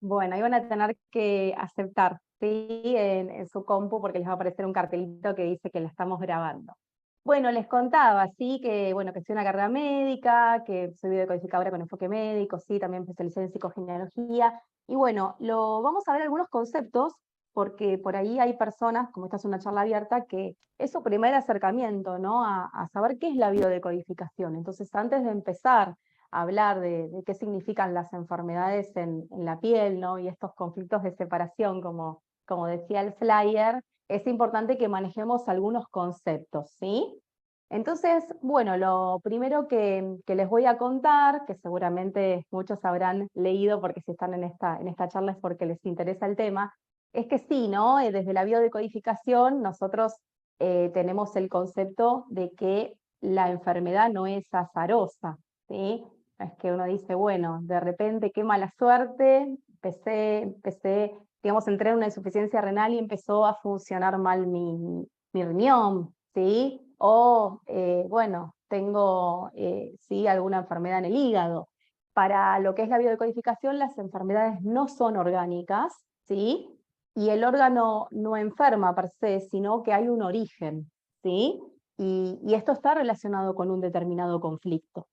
Bueno, ahí van a tener que aceptar, ¿sí? En su compu, porque les va a aparecer un cartelito que dice que la estamos grabando. Bueno, les contaba, sí, que, bueno, que soy una carrera médica, que soy biodecodificadora con enfoque médico, sí, también me especialicé en psicogenealogía. Y bueno, vamos a ver algunos conceptos, porque por ahí hay personas, como esta es una charla abierta, que es su primer acercamiento, ¿no? A saber qué es la biodecodificación. Entonces, antes de empezar hablar de qué significan las enfermedades en la piel, ¿no? Y estos conflictos de separación, como decía el flyer, es importante que manejemos algunos conceptos, ¿sí? Entonces, bueno, lo primero que les voy a contar, que seguramente muchos habrán leído porque si están en esta charla es porque les interesa el tema, es que sí, ¿no? Desde la biodecodificación nosotros tenemos el concepto de que la enfermedad no es azarosa, ¿sí? Es que uno dice, bueno, de repente qué mala suerte, digamos, entré en una insuficiencia renal y empezó a funcionar mal mi riñón, ¿sí? O, bueno, tengo, sí, alguna enfermedad en el hígado. Para lo que es la biodecodificación, las enfermedades no son orgánicas, ¿sí? Y el órgano no enferma per se, sino que hay un origen, ¿sí? Y esto está relacionado con un determinado conflicto.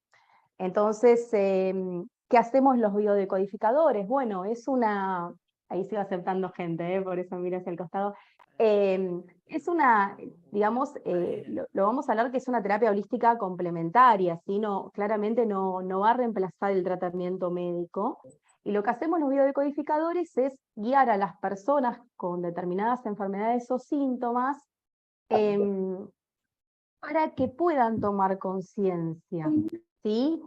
Entonces, ¿qué hacemos los biodecodificadores? Bueno, ahí sigo aceptando gente, por eso miro hacia el costado. Es una, digamos, lo vamos a hablar que es una terapia holística complementaria, ¿sí? No, claramente no va a reemplazar el tratamiento médico. Y lo que hacemos los biodecodificadores es guiar a las personas con determinadas enfermedades o síntomas em, para que puedan tomar conciencia, ¿sí?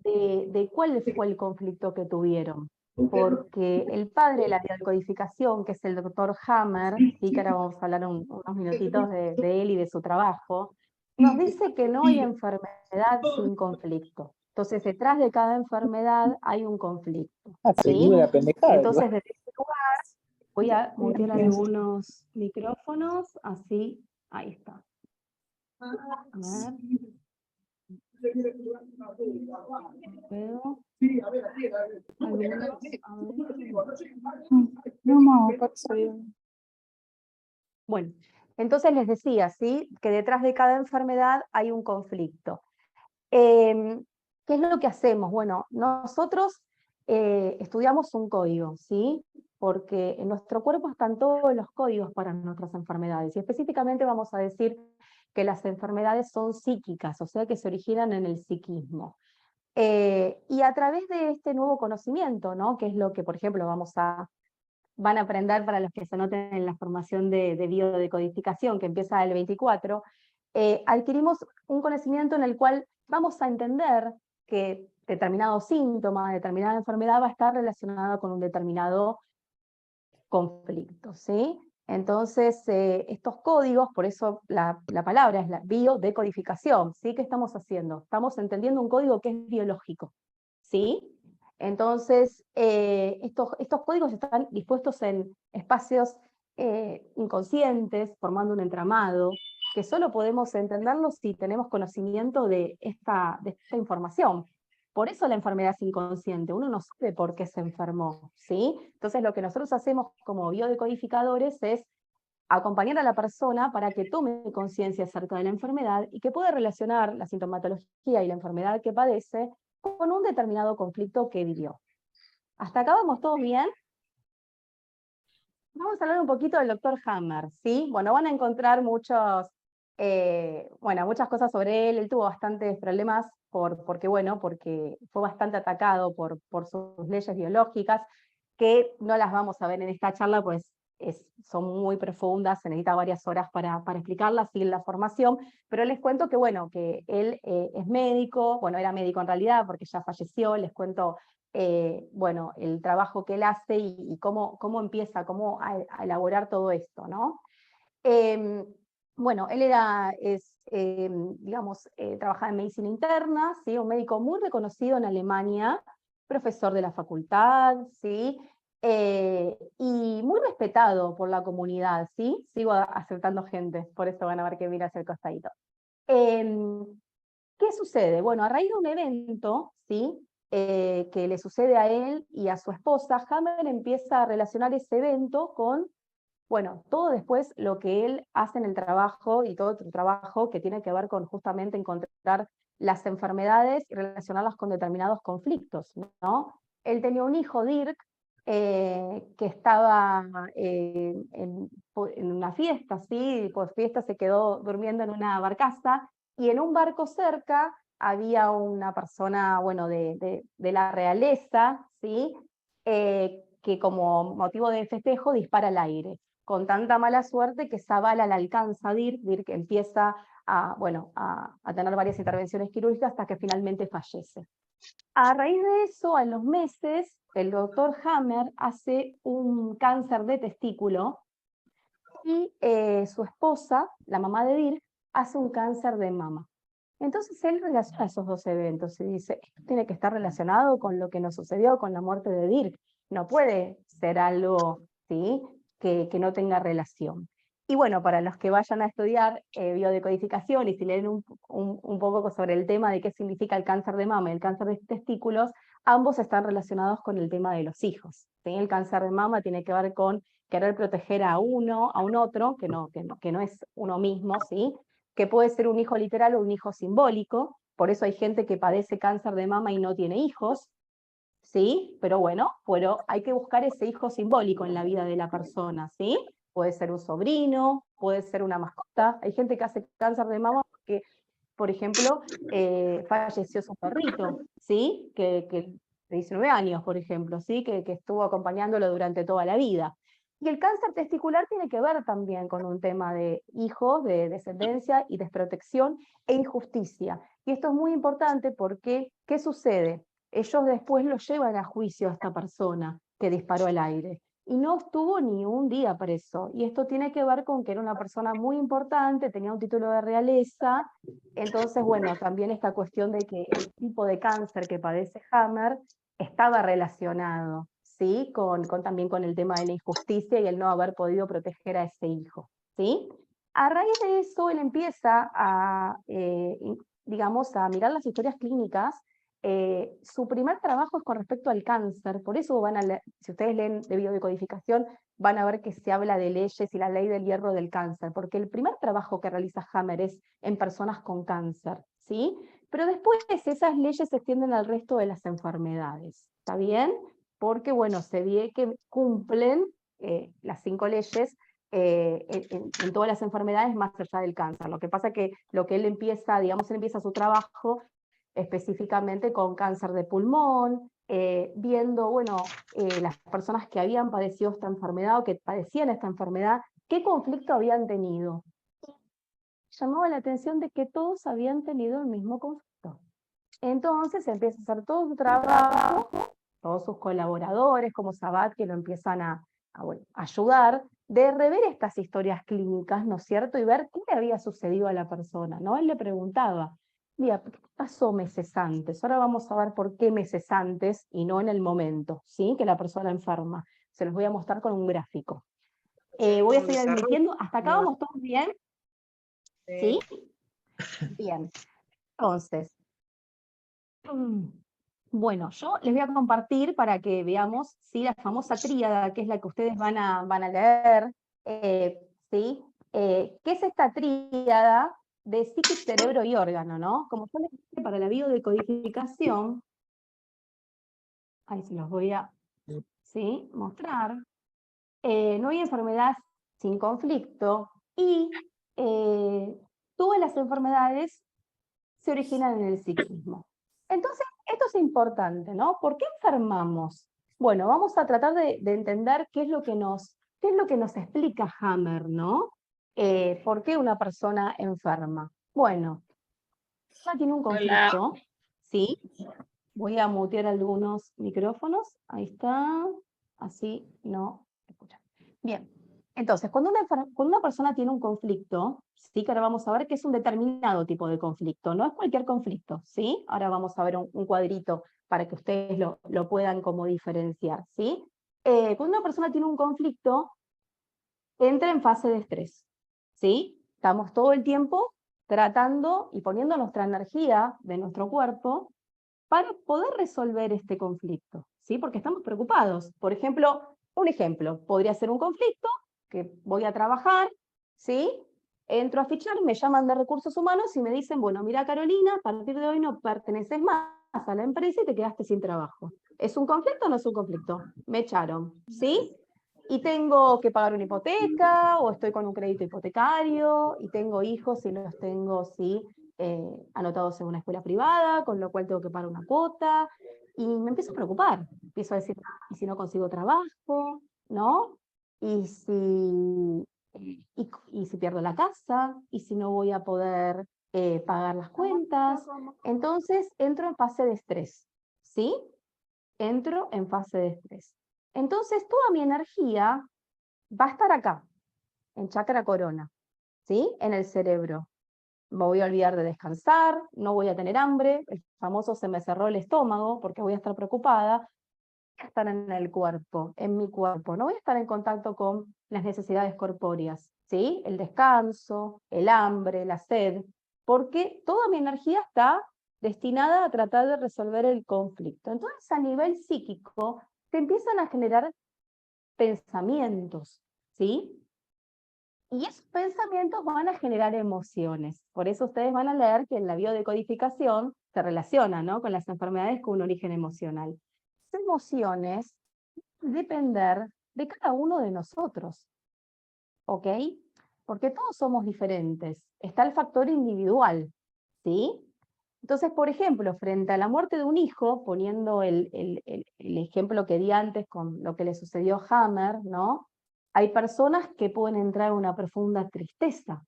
De cuál fue el conflicto que tuvieron. Porque el padre de la biodecodificación, que es el doctor Hammer, ¿sí? Que ahora vamos a hablar unos minutitos de él y de su trabajo, nos dice que no hay enfermedad sin conflicto. Entonces, detrás de cada enfermedad hay un conflicto, Aprendí ¿sí? una pendejada igual. Entonces, desde ese lugar, voy a mutear algunos micrófonos, así, ahí está. A ver. Veo algunos, a ver. No, pasa. Bueno, entonces les decía, ¿sí? Que detrás de cada enfermedad hay un conflicto. ¿Qué es lo que hacemos? Bueno, nosotros estudiamos un código, ¿sí? Porque en nuestro cuerpo están todos los códigos para nuestras enfermedades. Y específicamente vamos a decir que las enfermedades son psíquicas, o sea que se originan en el psiquismo. Y a través de este nuevo conocimiento, ¿no? Que es lo que, por ejemplo, van a aprender para los que se anoten en la formación de biodecodificación, que empieza el 24, adquirimos un conocimiento en el cual vamos a entender que determinado síntoma, determinada enfermedad va a estar relacionada con un determinado conflicto, ¿sí? Entonces, estos códigos, por eso la palabra es la biodecodificación, ¿sí? ¿Qué estamos haciendo? Estamos entendiendo un código que es biológico, ¿sí? Entonces, estos códigos están dispuestos en espacios inconscientes, formando un entramado, que solo podemos entenderlos si tenemos conocimiento de esta información. Por eso la enfermedad es inconsciente, uno no sabe por qué se enfermó, ¿sí? Entonces lo que nosotros hacemos como biodecodificadores es acompañar a la persona para que tome conciencia acerca de la enfermedad y que pueda relacionar la sintomatología y la enfermedad que padece con un determinado conflicto que vivió. ¿Hasta acá vamos todos bien? Vamos a hablar un poquito del doctor Hammer, ¿sí? Bueno, van a encontrar muchas cosas sobre él. Él tuvo bastantes problemas porque fue bastante atacado por sus leyes biológicas, que no las vamos a ver en esta charla, pues son muy profundas, se necesita varias horas para explicarlas y la formación, pero les cuento que, bueno, que él es médico, bueno, era médico en realidad porque ya falleció, les cuento bueno, el trabajo que él hace y cómo empieza, a elaborar todo esto, ¿no? Eh, bueno, él digamos, trabajaba en medicina interna, ¿sí? Un médico muy reconocido en Alemania, profesor de la facultad, ¿sí? Y muy respetado por la comunidad, ¿sí? Sigo aceptando gente, por eso van a ver que mira hacia el costadito. ¿Qué sucede? Bueno, a raíz de un evento, ¿sí? que le sucede a él y a su esposa, Hammer empieza a relacionar ese evento con, bueno, todo después lo que él hace en el trabajo y todo otro trabajo que tiene que ver con justamente encontrar las enfermedades y relacionarlas con determinados conflictos, ¿no? Él tenía un hijo, Dirk, que estaba en una fiesta, ¿sí? Por fiesta se quedó durmiendo en una barcaza, y en un barco cerca había una persona, bueno, de la realeza, ¿sí? Que como motivo de festejo dispara al aire, con tanta mala suerte que esa bala la alcanza a Dirk. Dirk empieza a, bueno, a tener varias intervenciones quirúrgicas hasta que finalmente fallece. A raíz de eso, en los meses, el doctor Hammer hace un cáncer de testículo y su esposa, la mamá de Dirk, hace un cáncer de mama. Entonces él relaciona esos dos eventos y dice, esto tiene que estar relacionado con lo que nos sucedió con la muerte de Dirk. No puede ser algo, ¿sí?, que no tenga relación. Y bueno, para los que vayan a estudiar biodecodificación y si leen un poco sobre el tema de qué significa el cáncer de mama y el cáncer de testículos, ambos están relacionados con el tema de los hijos, ¿sí? El cáncer de mama tiene que ver con querer proteger a uno, a un otro, que no es uno mismo, ¿sí? Que puede ser un hijo literal o un hijo simbólico. Por eso hay gente que padece cáncer de mama y no tiene hijos, ¿sí? Pero bueno, hay que buscar ese hijo simbólico en la vida de la persona, ¿sí? Puede ser un sobrino, puede ser una mascota. Hay gente que hace cáncer de mama porque, por ejemplo, falleció su perrito, ¿sí? Que de 19 años, por ejemplo, ¿sí? Que estuvo acompañándolo durante toda la vida. Y el cáncer testicular tiene que ver también con un tema de hijos, de descendencia y desprotección e injusticia. Y esto es muy importante porque, ¿qué sucede? Ellos después lo llevan a juicio a esta persona que disparó al aire. Y no estuvo ni un día preso. Y esto tiene que ver con que era una persona muy importante, tenía un título de realeza. Entonces, bueno, también esta cuestión de que el tipo de cáncer que padece Hammer estaba relacionado, ¿sí? También con el tema de la injusticia y el no haber podido proteger a ese hijo, ¿sí? A raíz de eso, él empieza digamos, a mirar las historias clínicas. Su primer trabajo es con respecto al cáncer, por eso si ustedes leen de biodecodificación, van a ver que se habla de leyes y la ley del hierro del cáncer, porque el primer trabajo que realiza Hammer es en personas con cáncer, ¿sí? Pero después esas leyes se extienden al resto de las enfermedades, ¿está bien? Porque, bueno, se ve que cumplen las 5 leyes en todas las enfermedades más allá del cáncer. Lo que pasa es que lo que él empieza, digamos, él empieza su trabajo específicamente con cáncer de pulmón, viendo, bueno, las personas que habían padecido esta enfermedad o que padecían esta enfermedad, qué conflicto habían tenido. Llamaba la atención de que todos habían tenido el mismo conflicto. Entonces empieza a hacer todo su trabajo, todos sus colaboradores como Sabat que lo empiezan bueno, ayudar, de rever estas historias clínicas, ¿no es cierto? Y ver qué le había sucedido a la persona, ¿no? Él le preguntaba, mira, ¿qué pasó meses antes? Ahora vamos a ver por qué meses antes y no en el momento, ¿sí? Que la persona enferma. Se los voy a mostrar con un gráfico. Voy a seguir admitiendo, ¿hasta acá vamos todos bien? ¿Sí? Bien. Entonces, bueno, yo les voy a compartir para que veamos, ¿sí?, la famosa tríada, que es la que ustedes van a leer, ¿sí? ¿Qué es esta tríada de psiquis, cerebro y órgano, ¿no? Como yo les dije, para la biodecodificación, ahí se los voy a, ¿sí?, mostrar, no hay enfermedad sin conflicto y todas las enfermedades se originan en el psiquismo. Entonces, esto es importante, ¿no? ¿Por qué enfermamos? Bueno, vamos a tratar de entender qué es lo que nos explica Hammer, ¿no? ¿Por qué una persona enferma? Bueno, ya tiene un conflicto, ¿sí? Voy a mutear algunos micrófonos, ahí está, así no escuchan. Bien, entonces, cuando una persona tiene un conflicto, sí, que ahora vamos a ver que es un determinado tipo de conflicto, no es cualquier conflicto, ¿sí? Ahora vamos a ver un cuadrito para que ustedes lo puedan como diferenciar, ¿sí? Cuando una persona tiene un conflicto, entra en fase de estrés, ¿sí? Estamos todo el tiempo tratando y poniendo nuestra energía de nuestro cuerpo para poder resolver este conflicto, ¿sí? Porque estamos preocupados. Por ejemplo, un ejemplo, podría ser un conflicto que voy a trabajar, ¿sí? Entro a fichar, me llaman de recursos humanos y me dicen, bueno, mira Carolina, a partir de hoy no perteneces más a la empresa y te quedaste sin trabajo. ¿Es un conflicto o no es un conflicto? Me echaron, ¿sí? Y tengo que pagar una hipoteca o estoy con un crédito hipotecario y tengo hijos y los tengo, ¿sí? Anotados en una escuela privada, con lo cual tengo que pagar una cuota y me empiezo a preocupar. Empiezo a decir, ¿y si no consigo trabajo? ¿No? ¿Y si, y si pierdo la casa? ¿Y si no voy a poder pagar las cuentas? Entonces entro en fase de estrés, ¿sí? Entro en fase de estrés. Entonces toda mi energía va a estar acá, en chakra corona, ¿sí? En el cerebro. Me voy a olvidar de descansar, no voy a tener hambre, el famoso se me cerró el estómago porque voy a estar preocupada, voy a estar en el cuerpo, en mi cuerpo, no voy a estar en contacto con las necesidades corpóreas, ¿sí? El descanso, el hambre, la sed, porque toda mi energía está destinada a tratar de resolver el conflicto. Entonces, a nivel psíquico, se empiezan a generar pensamientos, ¿sí? Y esos pensamientos van a generar emociones. Por eso ustedes van a leer que en la biodecodificación se relaciona, ¿no?, con las enfermedades con un origen emocional. Las emociones depender de cada uno de nosotros, ¿ok? Porque todos somos diferentes. Está el factor individual, ¿sí? Entonces, por ejemplo, frente a la muerte de un hijo, poniendo el ejemplo que di antes con lo que le sucedió a Hammer, ¿no? Hay personas que pueden entrar en una profunda tristeza.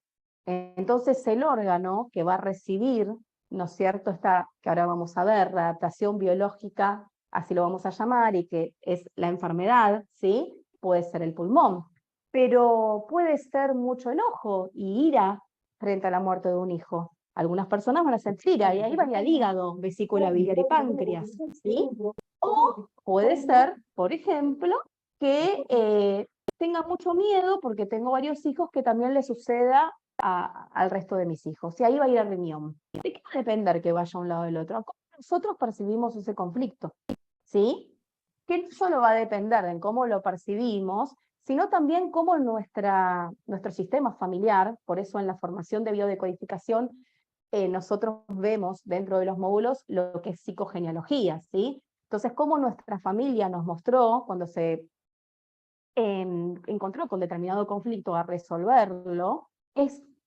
Entonces, el órgano que va a recibir, ¿no es cierto?, esta que ahora vamos a ver, la adaptación biológica, así lo vamos a llamar, y que es la enfermedad, ¿sí? Puede ser el pulmón, pero puede ser mucho enojo y ira frente a la muerte de un hijo. Algunas personas van a sentir ira, y ahí va el hígado, vesícula biliar y páncreas, ¿sí? O puede ser, por ejemplo, que tenga mucho miedo porque tengo varios hijos, que también le suceda al resto de mis hijos. Y ahí va a ir el riñón. ¿De qué va a depender que vaya a un lado del otro? ¿Cómo nosotros percibimos ese conflicto? ¿Sí? Que no solo va a depender de cómo lo percibimos, sino también cómo nuestro sistema familiar, por eso en la formación de biodecodificación, nosotros vemos dentro de los módulos lo que es psicogenealogía, ¿sí? Entonces, cómo nuestra familia nos mostró cuando se encontró con determinado conflicto a resolverlo,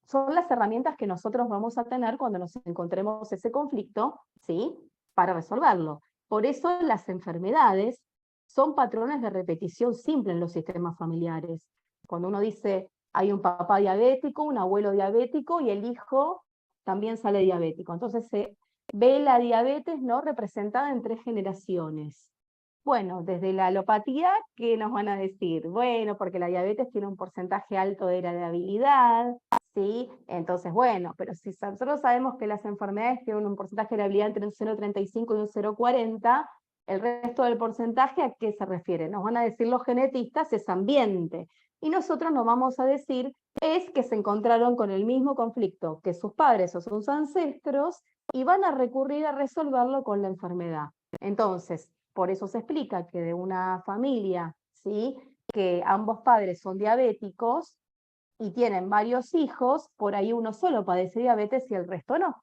son las herramientas que nosotros vamos a tener cuando nos encontremos ese conflicto, ¿sí?, para resolverlo. Por eso las enfermedades son patrones de repetición simple en los sistemas familiares. Cuando uno dice, hay un papá diabético, un abuelo diabético y el hijo también sale diabético. Entonces se ve la diabetes, ¿no?, representada en 3 generaciones. Bueno, desde la alopatía, ¿qué nos van a decir? Bueno, porque la diabetes tiene un porcentaje alto de heredabilidad, ¿sí? Entonces, bueno, pero si nosotros sabemos que las enfermedades tienen un porcentaje de heredabilidad entre un 0,35 y un 0,40, el resto del porcentaje, ¿a qué se refiere? Nos van a decir los genetistas, es ambiente. Y nosotros nos vamos a decir, es que se encontraron con el mismo conflicto que sus padres o sus ancestros y van a recurrir a resolverlo con la enfermedad. Entonces, por eso se explica que de una familia, ¿sí?, que ambos padres son diabéticos y tienen varios hijos, por ahí uno solo padece diabetes y el resto no.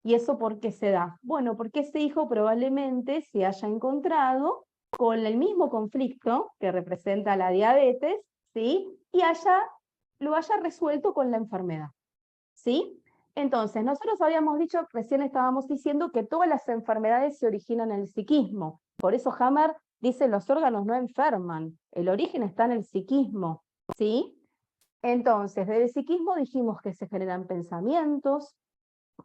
¿Y eso por qué se da? Bueno, porque ese hijo probablemente se haya encontrado con el mismo conflicto que representa la diabetes, ¿sí?, y lo haya resuelto con la enfermedad, ¿sí? Entonces, nosotros habíamos dicho, recién estábamos diciendo que todas las enfermedades se originan en el psiquismo. Por eso Hammer dice, los órganos no enferman, el origen está en el psiquismo, ¿sí? Entonces, desde el psiquismo dijimos que se generan pensamientos,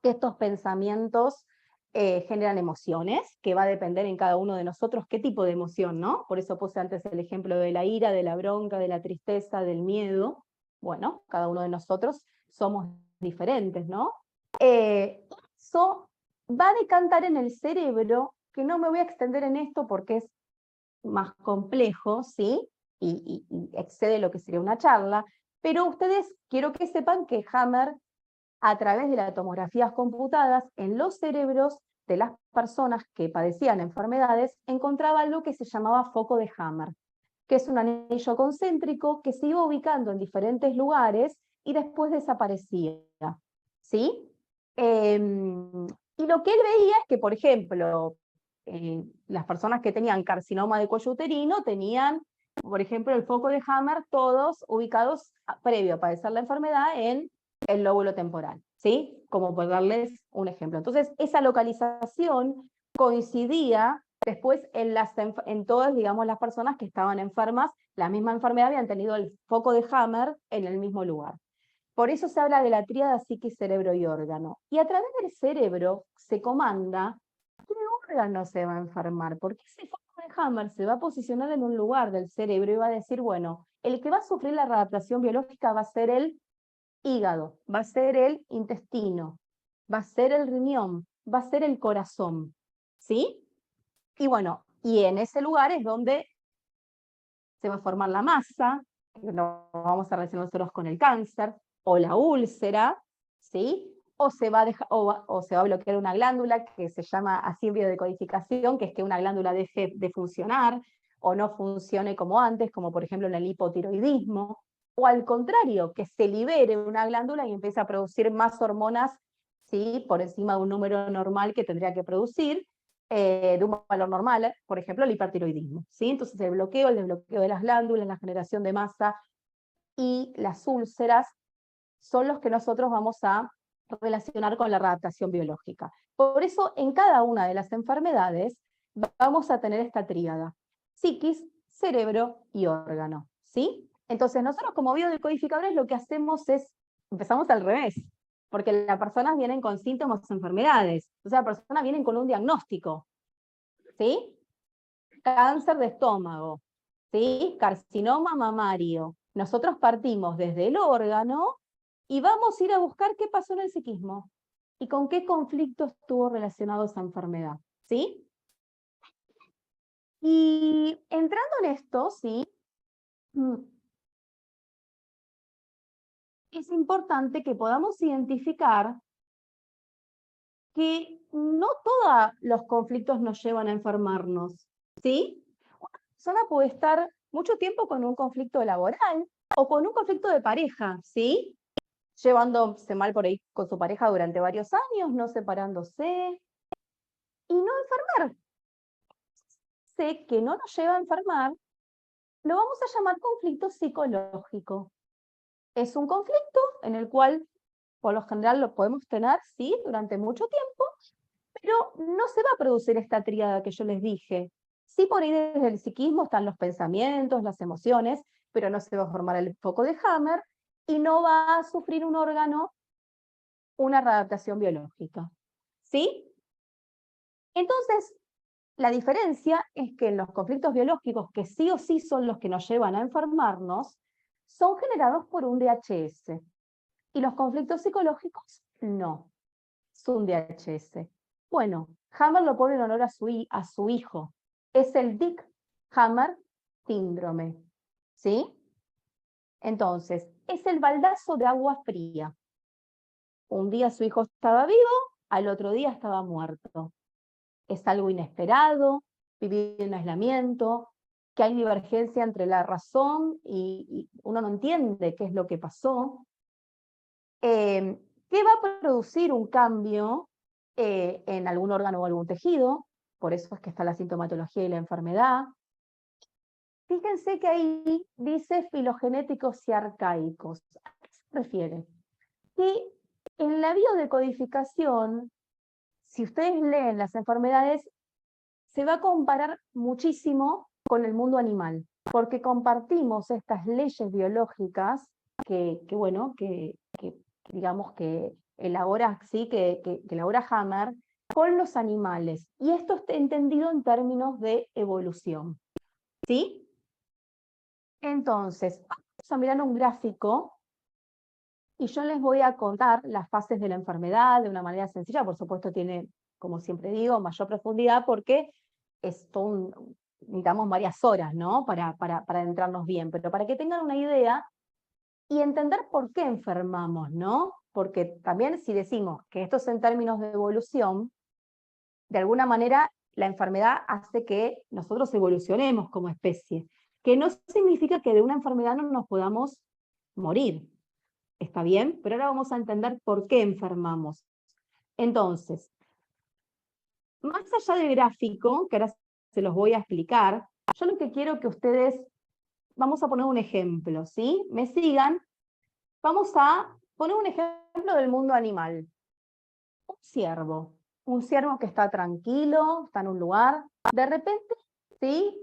que estos pensamientos generan emociones, que va a depender en cada uno de nosotros qué tipo de emoción, ¿no? Por eso puse antes el ejemplo de la ira, de la bronca, de la tristeza, del miedo. Bueno, cada uno de nosotros somos diferentes, ¿no? Eso va a decantar en el cerebro, que no me voy a extender en esto porque es más complejo, ¿sí? Y excede lo que sería una charla, pero ustedes quiero que sepan que Hammer, a través de las tomografías computadas en los cerebros, de las personas que padecían enfermedades encontraba algo que se llamaba foco de Hammer, que es un anillo concéntrico que se iba ubicando en diferentes lugares y después desaparecía, ¿sí? Y lo que él veía es que, por ejemplo, las personas que tenían carcinoma de cuello uterino tenían, por ejemplo, el foco de Hammer, todos ubicados previo a padecer la enfermedad en el lóbulo temporal, ¿sí? Como por darles un ejemplo. Entonces, esa localización coincidía después en todas, digamos, las personas que estaban enfermas, la misma enfermedad, habían tenido el foco de Hammer en el mismo lugar. Por eso se habla de la tríada psique, cerebro y órgano. Y a través del cerebro se comanda qué órgano se va a enfermar, porque ese foco de Hammer se va a posicionar en un lugar del cerebro y va a decir, bueno, el que va a sufrir la readaptación biológica va a ser el hígado, va a ser el intestino, va a ser el riñón, va a ser el corazón, ¿sí? Y bueno, y en ese lugar es donde se va a formar la masa, que lo vamos a relacionar nosotros con el cáncer, o la úlcera, ¿sí? O se va a bloquear una glándula que se llama así en biodecodificación, que es que una glándula deje de funcionar o no funcione como antes, como por ejemplo en el hipotiroidismo, o al contrario, que se libere una glándula y empiece a producir más hormonas, ¿sí? Por encima de un número normal que tendría que producir, de un valor normal, por ejemplo, el hipertiroidismo, ¿sí? Entonces el desbloqueo de las glándulas, la generación de masa y las úlceras son los que nosotros vamos a relacionar con la readaptación biológica. Por eso en cada una de las enfermedades vamos a tener esta tríada, psiquis, cerebro y órgano, ¿sí? Entonces nosotros como biodecodificadores lo que hacemos es, empezamos al revés, porque las personas vienen con síntomas de enfermedades, o sea, las personas vienen con un diagnóstico, ¿sí? Cáncer de estómago, ¿sí? Carcinoma mamario. Nosotros partimos desde el órgano y vamos a ir a buscar qué pasó en el psiquismo y con qué conflicto estuvo relacionado esa enfermedad, ¿sí? Y entrando en esto, ¿sí? Es importante que podamos identificar que no todos los conflictos nos llevan a enfermarnos, ¿sí? Una persona puede estar mucho tiempo con un conflicto laboral o con un conflicto de pareja, ¿sí? Llevándose mal por ahí con su pareja durante varios años, no separándose y no enfermar. Sé que no nos lleva a enfermar, lo vamos a llamar conflicto psicológico. Es un conflicto en el cual, por lo general, lo podemos tener, sí, durante mucho tiempo, pero no se va a producir esta tríada que yo les dije. Sí, por ahí desde el psiquismo están los pensamientos, las emociones, pero no se va a formar el foco de Hammer y no va a sufrir un órgano una readaptación biológica. ¿Sí? Entonces, la diferencia es que los conflictos biológicos, que sí o sí son los que nos llevan a enfermarnos, son generados por un DHS. Y los conflictos psicológicos, no. Es un DHS. Bueno, Hammer lo pone en honor a su hijo. Es el Dick Hammer síndrome. ¿Sí? Entonces, es el baldazo de agua fría. Un día su hijo estaba vivo, al otro día estaba muerto. Es algo inesperado, vivir en aislamiento, que hay divergencia entre la razón y uno no entiende qué es lo que pasó. ¿Qué va a producir un cambio en algún órgano o algún tejido? Por eso es que está la sintomatología y la enfermedad. Fíjense que ahí dice filogenéticos y arcaicos. ¿A qué se refiere? Que en la biodecodificación, si ustedes leen las enfermedades, se va a comparar muchísimo con el mundo animal, porque compartimos estas leyes biológicas que digamos que elabora, sí, que elabora Hammer con los animales. Y esto está entendido en términos de evolución. ¿Sí? Entonces, vamos a mirar un gráfico y yo les voy a contar las fases de la enfermedad de una manera sencilla. Por supuesto, tiene, como siempre digo, mayor profundidad porque necesitamos varias horas, ¿no? Para adentrarnos bien, pero para que tengan una idea y entender por qué enfermamos, ¿no? Porque también si decimos que esto es en términos de evolución, de alguna manera la enfermedad hace que nosotros evolucionemos como especie, que no significa que de una enfermedad no nos podamos morir, ¿está bien? Pero ahora vamos a entender por qué enfermamos. Entonces, más allá del gráfico, que ahora se los voy a explicar, yo lo que quiero que ustedes, vamos a poner un ejemplo, ¿sí? Me sigan, vamos a poner un ejemplo del mundo animal. Un ciervo que está tranquilo, está en un lugar, de repente, ¿sí?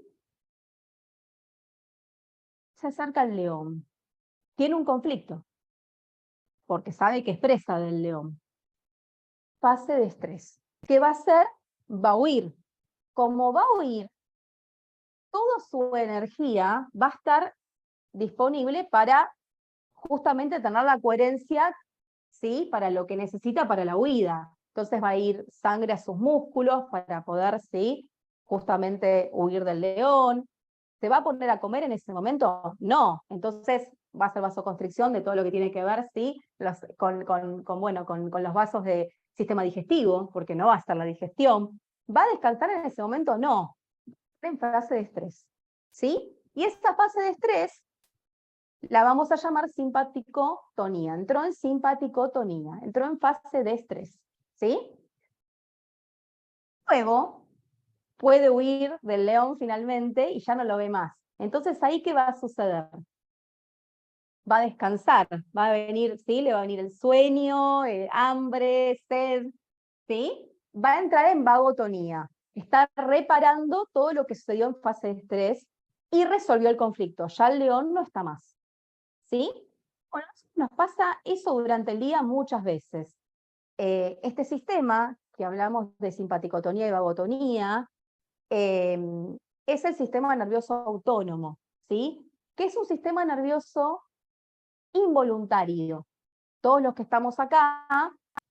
Se acerca el león. Tiene un conflicto, porque sabe que es presa del león. Fase de estrés. ¿Qué va a hacer? Va a huir. Como va a huir, toda su energía va a estar disponible para justamente tener la coherencia, ¿sí? Para lo que necesita para la huida. Entonces va a ir sangre a sus músculos para poder, ¿sí? Justamente huir del león. ¿Se va a poner a comer en ese momento? No. Entonces va a ser vasoconstricción de todo lo que tiene que ver, ¿sí? Con los vasos de sistema digestivo, porque no va a estar la digestión. ¿Va a descansar en ese momento? No. Está en fase de estrés, ¿sí? Y esa fase de estrés la vamos a llamar simpaticotonía. Entró en simpaticotonía, entró en fase de estrés, ¿sí? Luego puede huir del león finalmente y ya no lo ve más. Entonces, ¿ahí qué va a suceder? Va a descansar, va a venir, ¿sí? Le va a venir el sueño, hambre, sed, ¿sí? Va a entrar en vagotonía. Está reparando todo lo que sucedió en fase de estrés y resolvió el conflicto. Ya el león no está más, ¿sí? Bueno, nos pasa eso durante el día muchas veces. Este sistema, que hablamos de simpaticotonía y vagotonía, es el sistema nervioso autónomo, ¿sí? Que es un sistema nervioso involuntario. Todos los que estamos acá,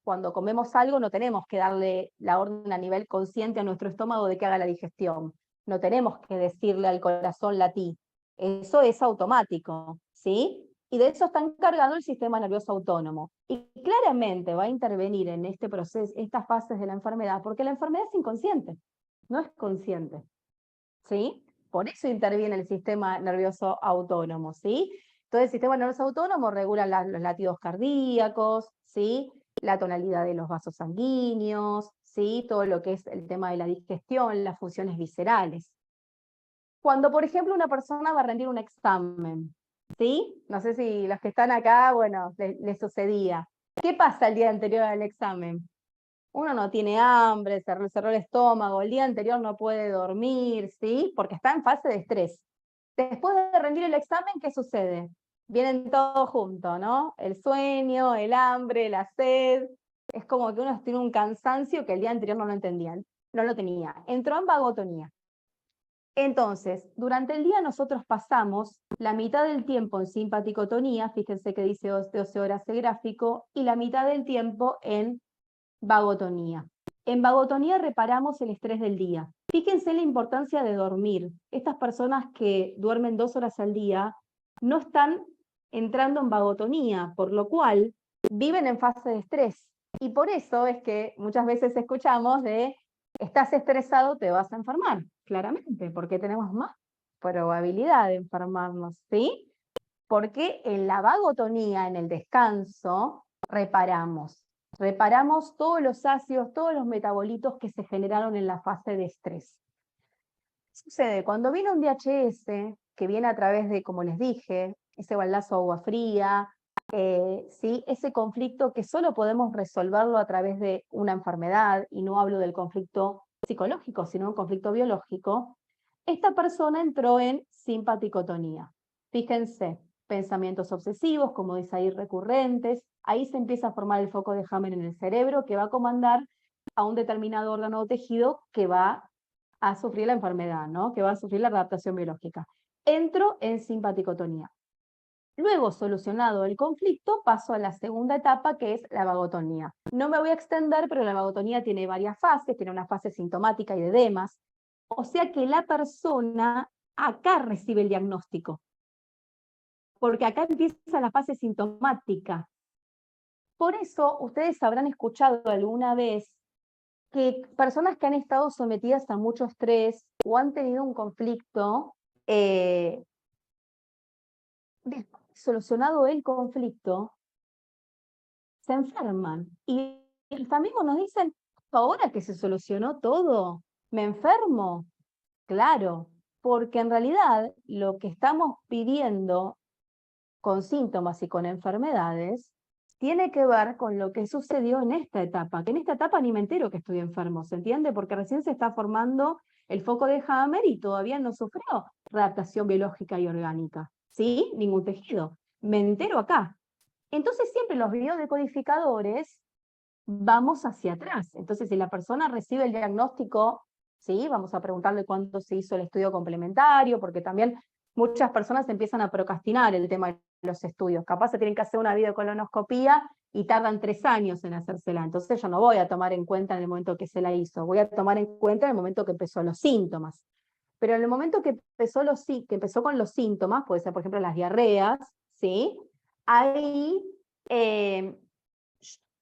cuando comemos algo, no tenemos que darle la orden a nivel consciente a nuestro estómago de que haga la digestión. No tenemos que decirle al corazón latí. Eso es automático, ¿sí? Y de eso está encargado el sistema nervioso autónomo. Y claramente va a intervenir en este proceso, estas fases de la enfermedad, porque la enfermedad es inconsciente, no es consciente, ¿sí? Por eso interviene el sistema nervioso autónomo, ¿sí? Todo el sistema nervioso autónomo regula los latidos cardíacos, ¿sí? La tonalidad de los vasos sanguíneos, ¿sí? Todo lo que es el tema de la digestión, las funciones viscerales. Cuando, por ejemplo, una persona va a rendir un examen, ¿sí? No sé si los que están acá, bueno, les sucedía. ¿Qué pasa el día anterior al examen? Uno no tiene hambre, se cerró el estómago, el día anterior no puede dormir, ¿sí? Porque está en fase de estrés. Después de rendir el examen, ¿qué sucede? Vienen todos juntos, ¿no? El sueño, el hambre, la sed. Es como que uno tiene un cansancio que el día anterior no lo entendían, no lo tenía. Entró en vagotonía. Entonces, durante el día nosotros pasamos la mitad del tiempo en simpaticotonía, fíjense que dice 12 horas el gráfico, y la mitad del tiempo en vagotonía. En vagotonía reparamos el estrés del día. Fíjense la importancia de dormir. Estas personas que duermen 2 horas al día no están entrando en vagotonía, por lo cual viven en fase de estrés. Y por eso es que muchas veces escuchamos de, estás estresado, te vas a enfermar, claramente, porque tenemos más probabilidad de enfermarnos, ¿sí? Porque en la vagotonía, en el descanso, reparamos. Reparamos todos los ácidos, todos los metabolitos que se generaron en la fase de estrés. ¿Qué sucede? Cuando viene un DHS, que viene a través de, como les dije, ese baldazo de agua fría, ¿sí? Ese conflicto que solo podemos resolverlo a través de una enfermedad, y no hablo del conflicto psicológico, sino un conflicto biológico, esta persona entró en simpaticotonía. Fíjense, pensamientos obsesivos, como dice ahí, recurrentes, ahí se empieza a formar el foco de Hammer en el cerebro que va a comandar a un determinado órgano o tejido que va a sufrir la enfermedad, ¿no? Que va a sufrir la adaptación biológica. Entro en simpaticotonía. Luego, solucionado el conflicto, paso a la segunda etapa, que es la vagotonía. No me voy a extender, pero la vagotonía tiene varias fases, tiene una fase sintomática y de edemas, o sea que la persona acá recibe el diagnóstico, porque acá empieza la fase sintomática. Por eso, ustedes habrán escuchado alguna vez que personas que han estado sometidas a mucho estrés o han tenido un conflicto, después de solucionado el conflicto, se enferman. Y los amigos nos dicen, ahora que se solucionó todo, ¿me enfermo? Claro, porque en realidad lo que estamos pidiendo con síntomas y con enfermedades tiene que ver con lo que sucedió en esta etapa, que en esta etapa ni me entero que estoy enfermo, ¿se entiende? Porque recién se está formando el foco de Hammer y todavía no sufrió readaptación biológica y orgánica, ¿sí? Ningún tejido. Me entero acá. Entonces siempre los biodecodificadores vamos hacia atrás. Entonces si la persona recibe el diagnóstico, ¿sí? Vamos a preguntarle cuándo se hizo el estudio complementario, porque también muchas personas empiezan a procrastinar el tema de los estudios. Capaz se tienen que hacer una videocolonoscopía y tardan 3 años en hacérsela. Entonces yo no voy a tomar en cuenta en el momento que se la hizo, voy a tomar en cuenta en el momento que empezó los síntomas. Pero en el momento que empezó con los síntomas, puede ser por ejemplo las diarreas, ¿sí? Ahí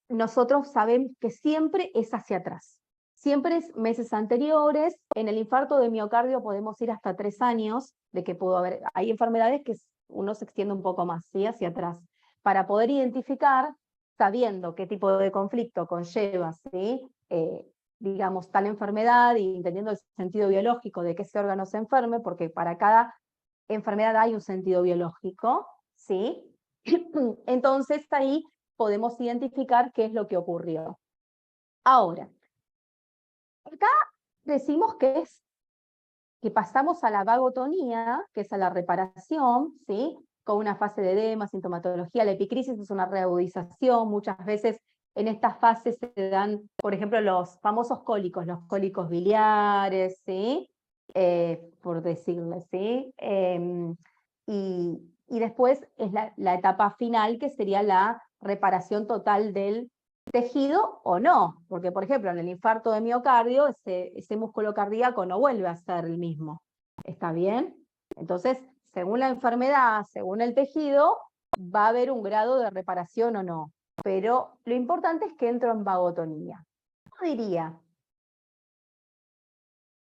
nosotros sabemos que siempre es hacia atrás. Siempre es meses anteriores. En el infarto de miocardio podemos ir hasta 3 años de que pudo haber. Hay enfermedades que uno se extiende un poco más, ¿sí? Hacia atrás. Para poder identificar, sabiendo qué tipo de conflicto conlleva, ¿sí? Digamos, tal enfermedad y entendiendo el sentido biológico de que ese órgano se enferme, porque para cada enfermedad hay un sentido biológico, ¿sí? Entonces ahí podemos identificar qué es lo que ocurrió. Ahora, acá decimos que pasamos a la vagotonía, que es a la reparación, ¿sí? Con una fase de edema, sintomatología. La epicrisis es una reagudización. Muchas veces en estas fases se dan, por ejemplo, los famosos cólicos, los cólicos biliares, ¿sí? Por decirle, ¿sí? Y después es la etapa final, que sería la reparación total del tejido o no, porque por ejemplo en el infarto de miocardio ese músculo cardíaco no vuelve a ser el mismo, ¿está bien? Entonces, según la enfermedad, según el tejido, va a haber un grado de reparación o no, pero lo importante es que entro en vagotonía. Yo diría,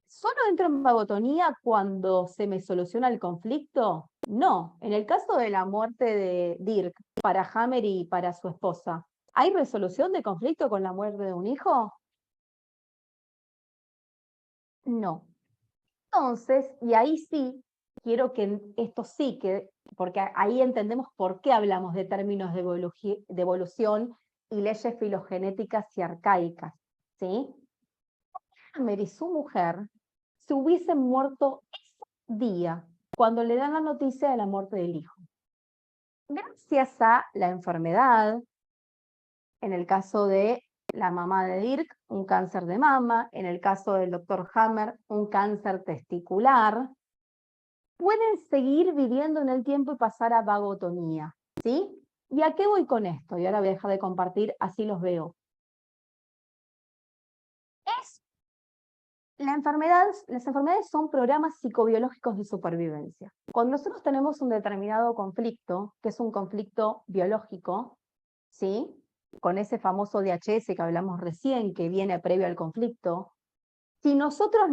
¿solo entro en vagotonía cuando se me soluciona el conflicto? No, en el caso de la muerte de Dirk para Hammer y para su esposa, ¿hay resolución de conflicto con la muerte de un hijo? No. Entonces, y ahí sí, quiero que esto sí, porque ahí entendemos por qué hablamos de términos de evolución y leyes filogenéticas y arcaicas, ¿sí? Hammer y su mujer se hubiesen muerto ese día, cuando le dan la noticia de la muerte del hijo. Gracias a la enfermedad, en el caso de la mamá de Dirk, un cáncer de mama, en el caso del doctor Hammer, un cáncer testicular, pueden seguir viviendo en el tiempo y pasar a vagotonía, ¿sí? ¿Y a qué voy con esto? Y ahora voy a dejar de compartir, así los veo. Las enfermedades son programas psicobiológicos de supervivencia. Cuando nosotros tenemos un determinado conflicto, que es un conflicto biológico, ¿sí? Con ese famoso DHS que hablamos recién, que viene previo al conflicto, si nosotros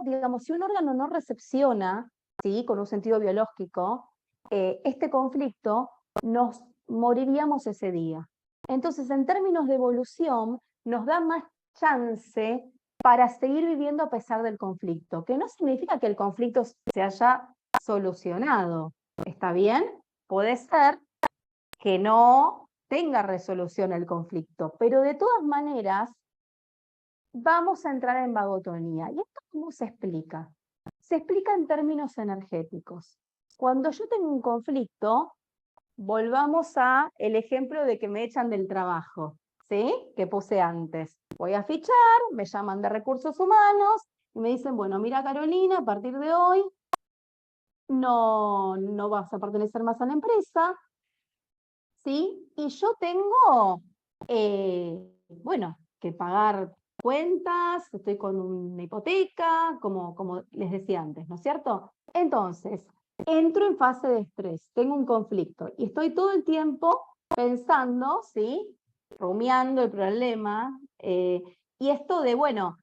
digamos, si un órgano no recepciona, ¿sí? Con un sentido biológico, este conflicto, nos moriríamos ese día. Entonces, en términos de evolución, nos da más chance para seguir viviendo a pesar del conflicto, que no significa que el conflicto se haya solucionado. ¿Está bien? Puede ser que no tenga resolución el conflicto, pero de todas maneras vamos a entrar en vagotonía. ¿Y esto cómo se explica? Se explica en términos energéticos. Cuando yo tengo un conflicto, volvamos a el ejemplo de que me echan del trabajo, ¿sí? Que puse antes. Voy a fichar, me llaman de recursos humanos y me dicen, bueno, mira Carolina, a partir de hoy no vas a pertenecer más a la empresa, ¿sí? Y yo tengo, bueno, que pagar cuentas, estoy con una hipoteca, como les decía antes, ¿no es cierto? Entonces, entro en fase de estrés, tengo un conflicto y estoy todo el tiempo pensando, ¿sí? Rumiando el problema Y esto de, bueno,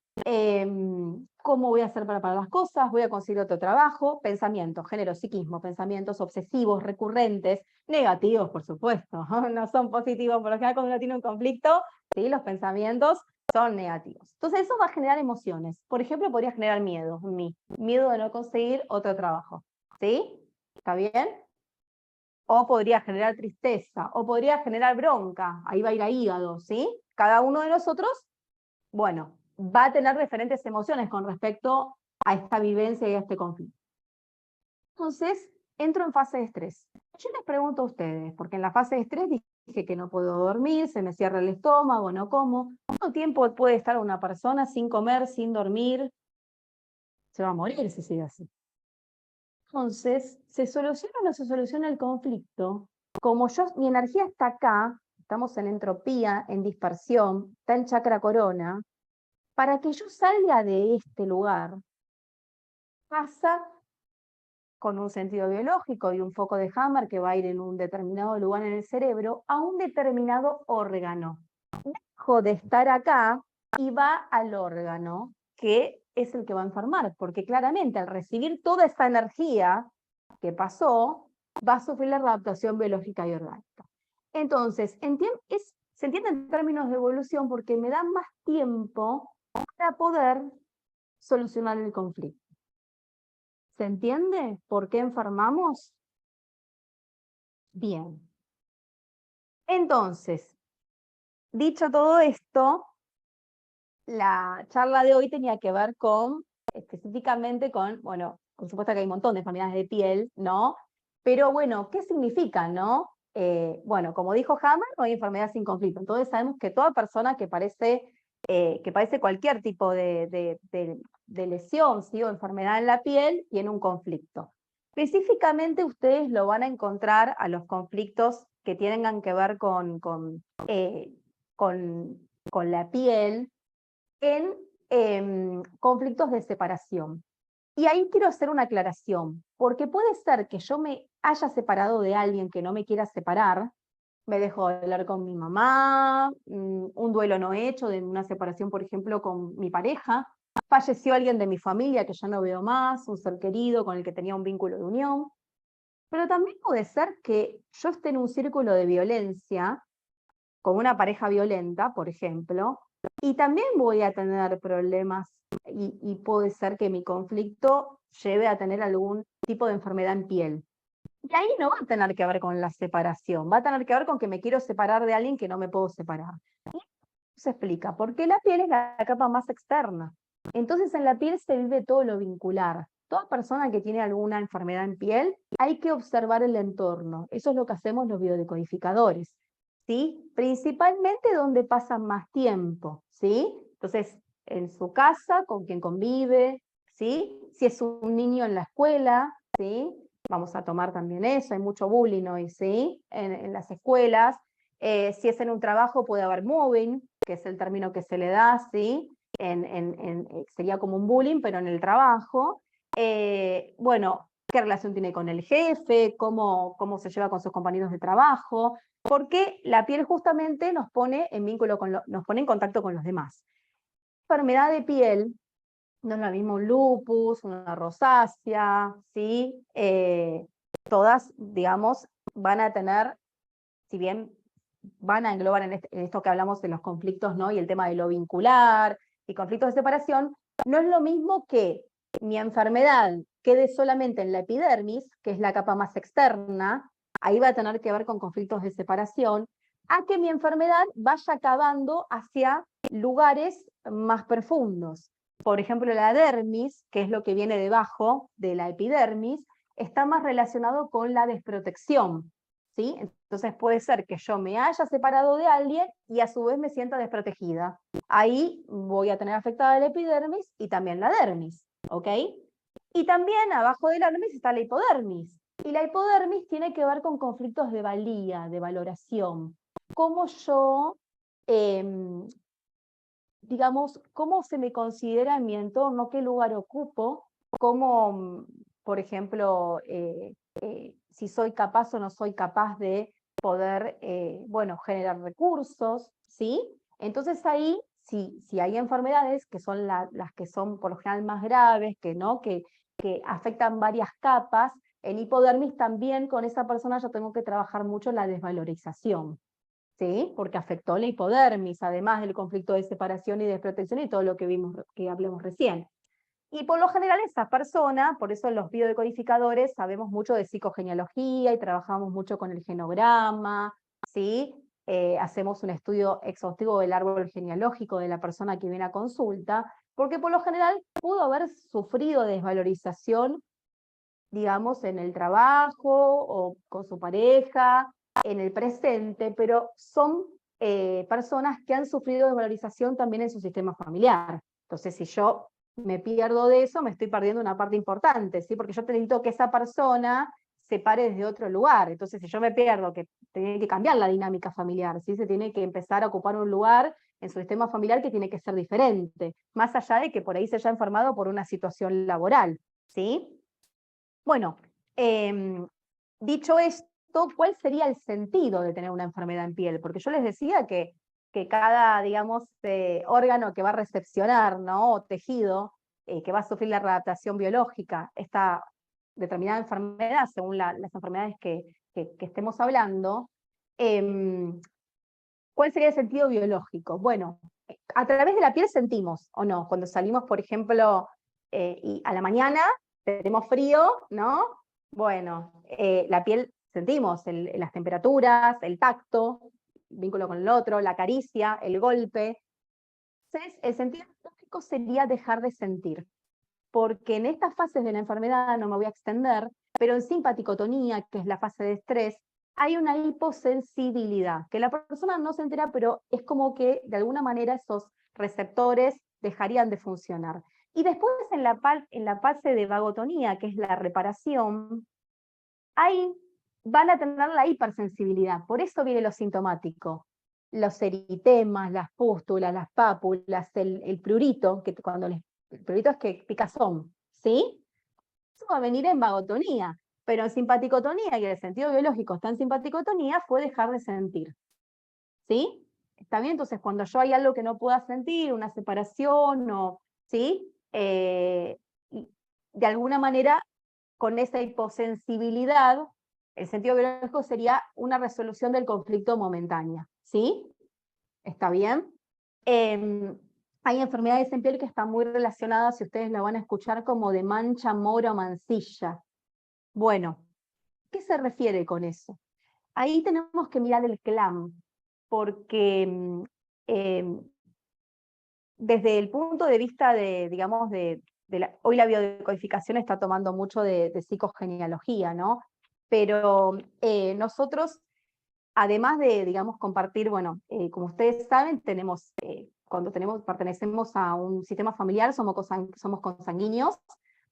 ¿cómo voy a hacer para las cosas? ¿Voy a conseguir otro trabajo? Pensamientos, género, psiquismo, pensamientos obsesivos, recurrentes, negativos, por supuesto, no son positivos, por lo general cuando uno tiene un conflicto, ¿sí? Los pensamientos son negativos. Entonces eso va a generar emociones. Por ejemplo, podría generar miedo en mí, miedo de no conseguir otro trabajo, ¿sí? ¿Está bien? O podría generar tristeza, o podría generar bronca, ahí va a ir a hígado, ¿sí? Cada uno de nosotros, bueno, va a tener diferentes emociones con respecto a esta vivencia y a este conflicto. Entonces, entro en fase de estrés. Yo les pregunto a ustedes, porque en la fase de estrés dije que no puedo dormir, se me cierra el estómago, no como. ¿Cuánto tiempo puede estar una persona sin comer, sin dormir? Se va a morir si sigue así. Entonces, ¿se soluciona o no se soluciona el conflicto? Como mi energía está acá, estamos en entropía, en dispersión, está en chakra corona, para que yo salga de este lugar, pasa con un sentido biológico y un foco de Hammer que va a ir en un determinado lugar en el cerebro a un determinado órgano. Dejo de estar acá y va al órgano que es el que va a enfermar, porque claramente al recibir toda esta energía que pasó, va a sufrir la adaptación biológica y orgánica. Entonces, se entiende en términos de evolución porque me da más tiempo para poder solucionar el conflicto. ¿Se entiende por qué enfermamos? Bien. Entonces, dicho todo esto, la charla de hoy tenía que ver con, específicamente con, bueno, por supuesto que hay un montón de enfermedades de piel, ¿no? Pero bueno, ¿qué significan, no? Bueno, como dijo Hammer, no hay enfermedad sin conflicto. Entonces sabemos que toda persona que padece cualquier tipo de lesión, ¿sí? O enfermedad en la piel, tiene un conflicto. Específicamente ustedes lo van a encontrar a los conflictos que tengan que ver con la piel, en conflictos de separación. Y ahí quiero hacer una aclaración, porque puede ser que yo me haya separado de alguien que no me quiera separar, me dejo de hablar con mi mamá, un duelo no hecho de una separación, por ejemplo, con mi pareja, falleció alguien de mi familia que ya no veo más, un ser querido con el que tenía un vínculo de unión, pero también puede ser que yo esté en un círculo de violencia, con una pareja violenta, por ejemplo, y también voy a tener problemas y puede ser que mi conflicto lleve a tener algún tipo de enfermedad en piel. Y ahí no va a tener que ver con la separación, va a tener que ver con que me quiero separar de alguien que no me puedo separar. Y se explica, porque la piel es la capa más externa. Entonces en la piel se vive todo lo vincular. Toda persona que tiene alguna enfermedad en piel, hay que observar el entorno. Eso es lo que hacemos los biodecodificadores, ¿sí? Principalmente donde pasan más tiempo, ¿sí? Entonces, en su casa, con quien convive, ¿sí? Si es un niño en la escuela, ¿sí? Vamos a tomar también eso, hay mucho bullying hoy, ¿sí? En las escuelas. Si es en un trabajo puede haber mobbing, que es el término que se le da, ¿sí? Sería como un bullying, pero en el trabajo. Bueno, qué relación tiene con el jefe, cómo se lleva con sus compañeros de trabajo, porque la piel justamente nos pone en vínculo nos pone en contacto con los demás. Enfermedad de piel, no es lo mismo un lupus, una rosácea, ¿sí? Todas, digamos, van a tener, si bien van a englobar en esto que hablamos de los conflictos, ¿no? Y el tema de lo vincular y conflictos de separación, no es lo mismo que mi enfermedad quede solamente en la epidermis, que es la capa más externa, ahí va a tener que ver con conflictos de separación, a que mi enfermedad vaya acabando hacia lugares más profundos. Por ejemplo, la dermis, que es lo que viene debajo de la epidermis, está más relacionado con la desprotección, ¿sí? Entonces puede ser que yo me haya separado de alguien y a su vez me sienta desprotegida. Ahí voy a tener afectada la epidermis y también la dermis, ¿ok? Y también abajo de la dermis está la hipodermis. Y la hipodermis tiene que ver con conflictos de valía, de valoración. Cómo yo, eh, digamos, cómo se me considera en mi entorno, qué lugar ocupo, cómo, por ejemplo, si soy capaz o no soy capaz de poder, bueno, generar recursos, ¿sí? Entonces ahí si hay enfermedades que son las que son por lo general más graves, ¿no? que afectan varias capas, en hipodermis también con esa persona yo tengo que trabajar mucho en la desvalorización, ¿sí? Porque afectó la hipodermis, además del conflicto de separación y desprotección y todo lo que vimos, que hablamos recién. Y por lo general esa persona, por eso los biodecodificadores sabemos mucho de psicogenealogía y trabajamos mucho con el genograma, ¿sí? Hacemos un estudio exhaustivo del árbol genealógico de la persona que viene a consulta, porque por lo general pudo haber sufrido desvalorización, digamos, en el trabajo o con su pareja, en el presente, pero son personas que han sufrido desvalorización también en su sistema familiar. Entonces, si yo me pierdo de eso, me estoy perdiendo una parte importante, ¿sí? Porque yo necesito que esa persona se pare desde otro lugar. Entonces, si yo me pierdo, que tiene que cambiar la dinámica familiar, ¿sí? Se tiene que empezar a ocupar un lugar en su sistema familiar que tiene que ser diferente, más allá de que por ahí se haya enfermado por una situación laboral, ¿sí? Bueno, dicho esto, ¿cuál sería el sentido de tener una enfermedad en piel? Porque yo les decía que cada, digamos, órgano que va a recepcionar, ¿no? O tejido que va a sufrir la readaptación biológica, esta determinada enfermedad, según las enfermedades que estemos hablando, ¿cuál sería el sentido biológico? Bueno, a través de la piel sentimos, ¿o no? Cuando salimos, por ejemplo, y a la mañana, tenemos frío, ¿no? Bueno, la piel sentimos las temperaturas, el tacto, vínculo con el otro, la caricia, el golpe. Entonces, el sentido biológico sería dejar de sentir, porque en estas fases de la enfermedad, no me voy a extender, pero en simpaticotonía, que es la fase de estrés, hay una hiposensibilidad, que la persona no se entera, pero es como que de alguna manera esos receptores dejarían de funcionar. Y después en la fase de vagotonía, que es la reparación, ahí van a tener la hipersensibilidad, por eso viene lo sintomático. Los eritemas, las pústulas, las pápulas, el prurito, que cuando el prurito es que picazón, ¿sí? Eso va a venir en vagotonía, pero en simpaticotonía, y el sentido biológico está en simpaticotonía, fue dejar de sentir, ¿sí? ¿Está bien? Entonces, cuando yo hay algo que no pueda sentir, una separación, o, ¿sí? De alguna manera, con esa hiposensibilidad, el sentido biológico sería una resolución del conflicto momentánea, ¿sí? ¿Está bien? Hay enfermedades en piel que están muy relacionadas, si ustedes la van a escuchar, como de mancha, mora o mancilla. Bueno, ¿qué se refiere con eso? Ahí tenemos que mirar el CLAM, porque desde el punto de vista de, digamos, hoy la biodecodificación está tomando mucho de psicogenealogía, ¿no? Pero nosotros, además de, digamos, compartir, bueno, como ustedes saben, cuando pertenecemos a un sistema familiar, somos consanguíneos,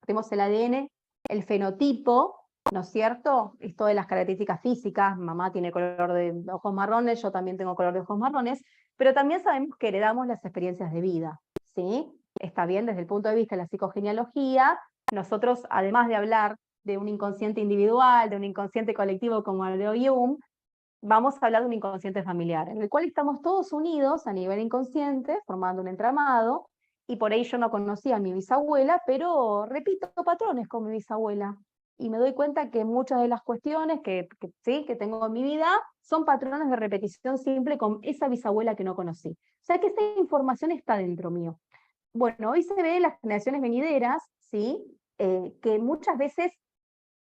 tenemos el ADN, el fenotipo, ¿no es cierto? Esto de las características físicas, mamá tiene color de ojos marrones, yo también tengo color de ojos marrones, pero también sabemos que heredamos las experiencias de vida, ¿sí? Está bien, desde el punto de vista de la psicogenealogía, nosotros, además de hablar de un inconsciente individual, de un inconsciente colectivo como el de Jung, vamos a hablar de un inconsciente familiar, en el cual estamos todos unidos a nivel inconsciente, formando un entramado, y por ahí yo no conocía a mi bisabuela, pero repito patrones con mi bisabuela, y me doy cuenta que muchas de las cuestiones sí, que tengo en mi vida son patrones de repetición simple con esa bisabuela que no conocí. O sea que esa información está dentro mío. Bueno, hoy se ve en las generaciones venideras, ¿sí? Que muchas veces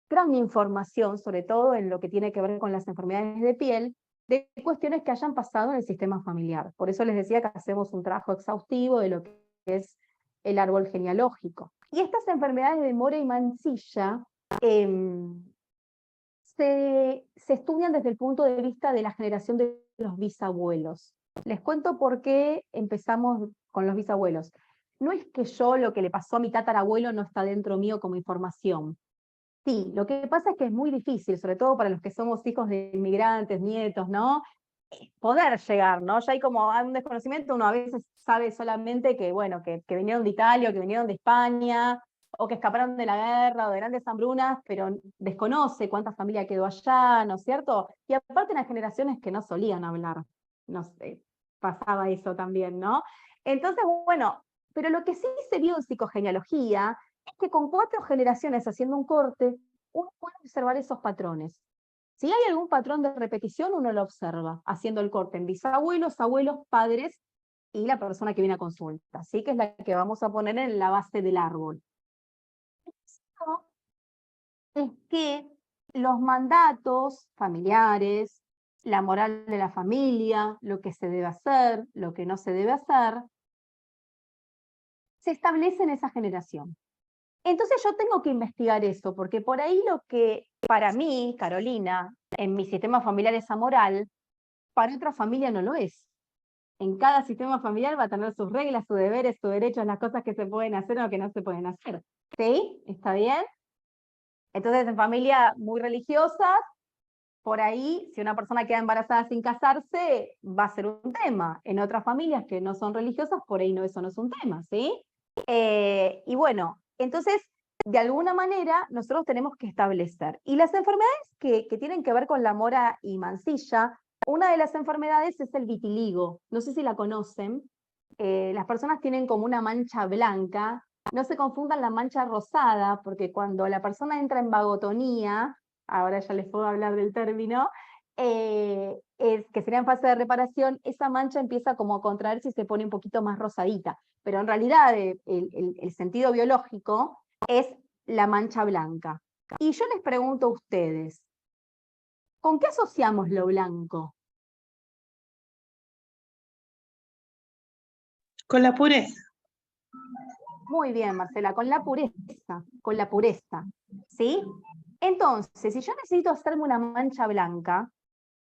gran información, sobre todo en lo que tiene que ver con las enfermedades de piel, de cuestiones que hayan pasado en el sistema familiar. Por eso les decía que hacemos un trabajo exhaustivo de lo que es el árbol genealógico. Y estas enfermedades de mora y mancilla se estudian desde el punto de vista de la generación de los bisabuelos. Les cuento por qué empezamos con los bisabuelos. No es que lo que le pasó a mi tatarabuelo no está dentro mío como información. Sí, lo que pasa es que es muy difícil, sobre todo para los que somos hijos de inmigrantes, nietos, ¿no? Poder llegar, ¿no? Ya hay como un desconocimiento, uno a veces sabe solamente que, bueno, que vinieron de Italia, o que vinieron de España, o que escaparon de la guerra, o de grandes hambrunas, pero desconoce cuánta familia quedó allá, ¿no es cierto? Y aparte en las generaciones que no solían hablar, no sé, pasaba eso también, ¿no? Entonces, bueno, pero lo que sí se vio en psicogenealogía es que con 4 generaciones haciendo un corte, uno puede observar esos patrones. Si hay algún patrón de repetición, uno lo observa, haciendo el corte en bisabuelos, abuelos, padres y la persona que viene a consulta, ¿sí? Que es la que vamos a poner en la base del árbol. Esto es que los mandatos familiares, la moral de la familia, lo que se debe hacer, lo que no se debe hacer, se establece en esa generación. Entonces yo tengo que investigar eso, porque por ahí lo que para mí, Carolina, en mi sistema familiar es amoral, para otra familia no lo es. En cada sistema familiar va a tener sus reglas, sus deberes, sus derechos, las cosas que se pueden hacer o que no se pueden hacer. ¿Sí? ¿Está bien? Entonces, en familias muy religiosas, por ahí, si una persona queda embarazada sin casarse, va a ser un tema. En otras familias que no son religiosas, por ahí no, eso no es un tema, ¿sí? Y bueno, entonces, de alguna manera, nosotros tenemos que establecer. Y las enfermedades que tienen que ver con la mora y mancilla, una de las enfermedades es el vitiligo. No sé si la conocen. Las personas tienen como una mancha blanca. No se confundan la mancha rosada, porque cuando la persona entra en vagotonía, ahora ya les puedo hablar del término, es que sería en fase de reparación, esa mancha empieza como a contraerse y se pone un poquito más rosadita. Pero en realidad el sentido biológico es la mancha blanca. Y yo les pregunto a ustedes, ¿con qué asociamos lo blanco? Con la pureza. Muy bien, Marcela, con la pureza, ¿sí? Entonces, si yo necesito hacerme una mancha blanca,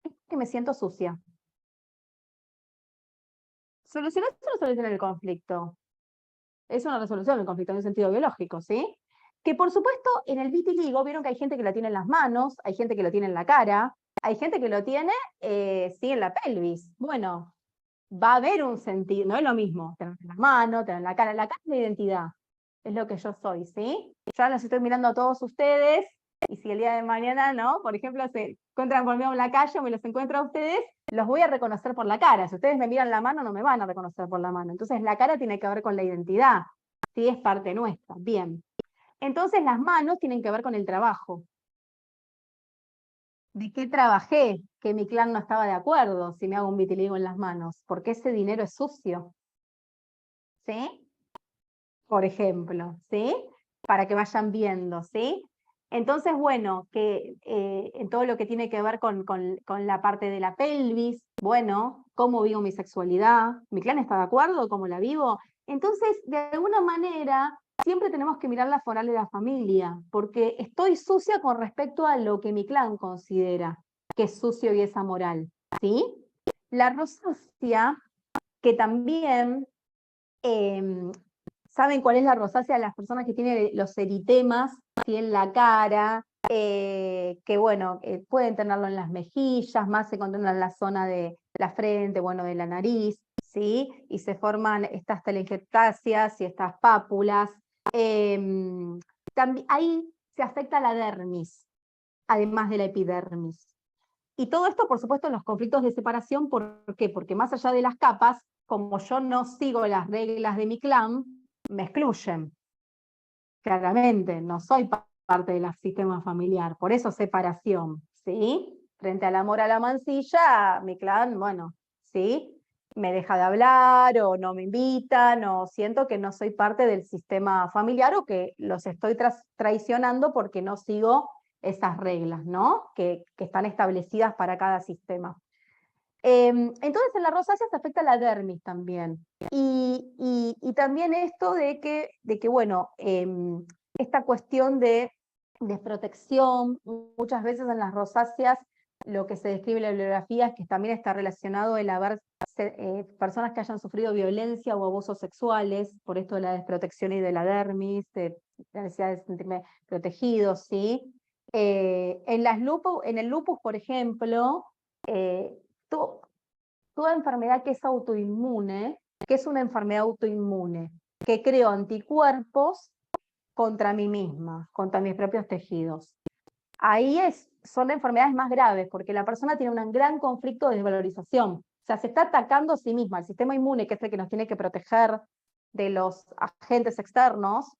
es que me siento sucia. ¿Solucionar esto o solucionar el conflicto? Es una resolución del conflicto en un sentido biológico, ¿sí? Que por supuesto en el vitiligo vieron que hay gente que lo tiene en las manos, hay gente que lo tiene en la cara, hay gente que lo tiene, sí, en la pelvis. Bueno, va a haber un sentido, no es lo mismo tener en la mano, tener en la cara es la identidad, es lo que yo soy, ¿sí? Yo los estoy mirando a todos ustedes, y si el día de mañana, ¿no? Por ejemplo, se encuentran conmigo en la calle o me los encuentro a ustedes, los voy a reconocer por la cara. Si ustedes me miran la mano, no me van a reconocer por la mano. Entonces la cara tiene que ver con la identidad, ¿sí? Es parte nuestra, bien. Entonces las manos tienen que ver con el trabajo. ¿De qué trabajé? Que mi clan no estaba de acuerdo si me hago un vitiligo en las manos, porque ese dinero es sucio, ¿sí? Por ejemplo, ¿sí? Para que vayan viendo, ¿sí? Entonces, bueno, que en todo lo que tiene que ver con la parte de la pelvis, bueno, cómo vivo mi sexualidad, mi clan está de acuerdo, cómo la vivo. Entonces, de alguna manera, siempre tenemos que mirar la foral de la familia, porque estoy sucia con respecto a lo que mi clan considera que es sucio y es amoral, ¿sí? La rosácea, que también ¿saben cuál es la rosácea? Las personas que tienen los eritemas, ¿sí? En la cara, que bueno, pueden tenerlo en las mejillas, más se encuentran en la zona de la frente, bueno, de la nariz, ¿sí? Y se forman estas telangiectasias y estas pápulas. Ahí se afecta la dermis, además de la epidermis. Y todo esto, por supuesto, en los conflictos de separación, ¿por qué? Porque más allá de las capas, como yo no sigo las reglas de mi clan, me excluyen. Claramente, no soy parte del sistema familiar, por eso separación, ¿sí? Frente al amor a la mancilla, mi clan, bueno, ¿sí? Me deja de hablar o no me invitan o siento que no soy parte del sistema familiar o que los estoy traicionando porque no sigo esas reglas, ¿no? Que están establecidas para cada sistema. Entonces en la rosácea se afecta la dermis también. Y también esto de que bueno, esta cuestión de desprotección, muchas veces en las rosáceas lo que se describe en la bibliografía es que también está relacionado el haber personas que hayan sufrido violencia o abusos sexuales, por esto de la desprotección y de la dermis, de la necesidad de sentirme protegido, ¿sí? En el lupus, por ejemplo, eh, toda enfermedad que es autoinmune, que es una enfermedad autoinmune, que creo anticuerpos contra mí misma, contra mis propios tejidos. Ahí son enfermedades más graves, porque la persona tiene un gran conflicto de desvalorización. sea, se está atacando a sí misma. El sistema inmune, que es el que nos tiene que proteger de los agentes externos,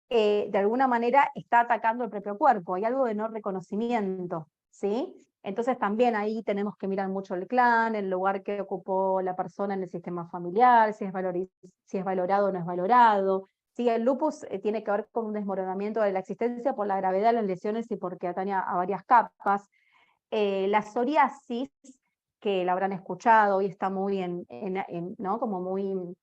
de alguna manera está atacando el propio cuerpo. Hay algo de no reconocimiento, ¿sí? Entonces también ahí tenemos que mirar mucho el clan, el lugar que ocupó la persona en el sistema familiar, si es valorado o no es valorado. Sí, el lupus tiene que ver con un desmoronamiento de la existencia por la gravedad de las lesiones y porque atañe a varias capas. La psoriasis, que la habrán escuchado y está muy ¿no? Como muy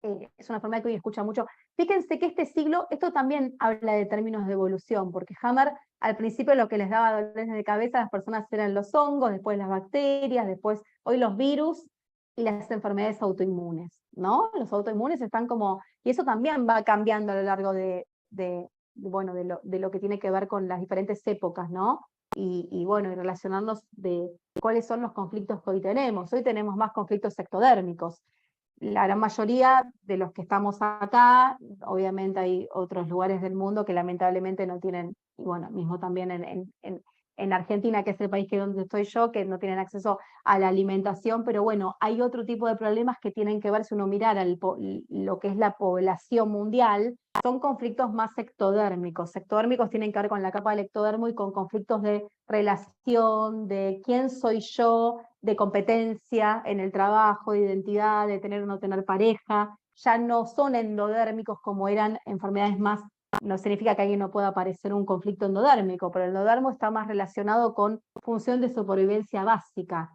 es una enfermedad que hoy escucha mucho. Fíjense que este siglo, esto también habla de términos de evolución, porque Hammer al principio lo que les daba dolores de cabeza a las personas eran los hongos, después las bacterias, después hoy los virus y las enfermedades autoinmunes, ¿no? Los autoinmunes están como, y eso también va cambiando a lo largo bueno, de lo que tiene que ver con las diferentes épocas, ¿no? Y bueno, y relacionarnos de cuáles son los conflictos que hoy tenemos. Hoy tenemos más conflictos ectodérmicos. La gran mayoría de los que estamos acá, obviamente hay otros lugares del mundo que lamentablemente no tienen, y bueno, mismo también en Argentina, que es el país que donde estoy yo, que no tienen acceso a la alimentación, pero bueno, hay otro tipo de problemas que tienen que ver, si uno mirara lo que es la población mundial, son conflictos más ectodérmicos. Ectodérmicos tienen que ver con la capa del ectodermo y con conflictos de relación, de quién soy yo, de competencia en el trabajo, de identidad, de tener o no tener pareja. Ya no son endodérmicos como eran enfermedades más. No significa que alguien no pueda aparecer un conflicto endodérmico, pero el endodermo está más relacionado con función de supervivencia básica,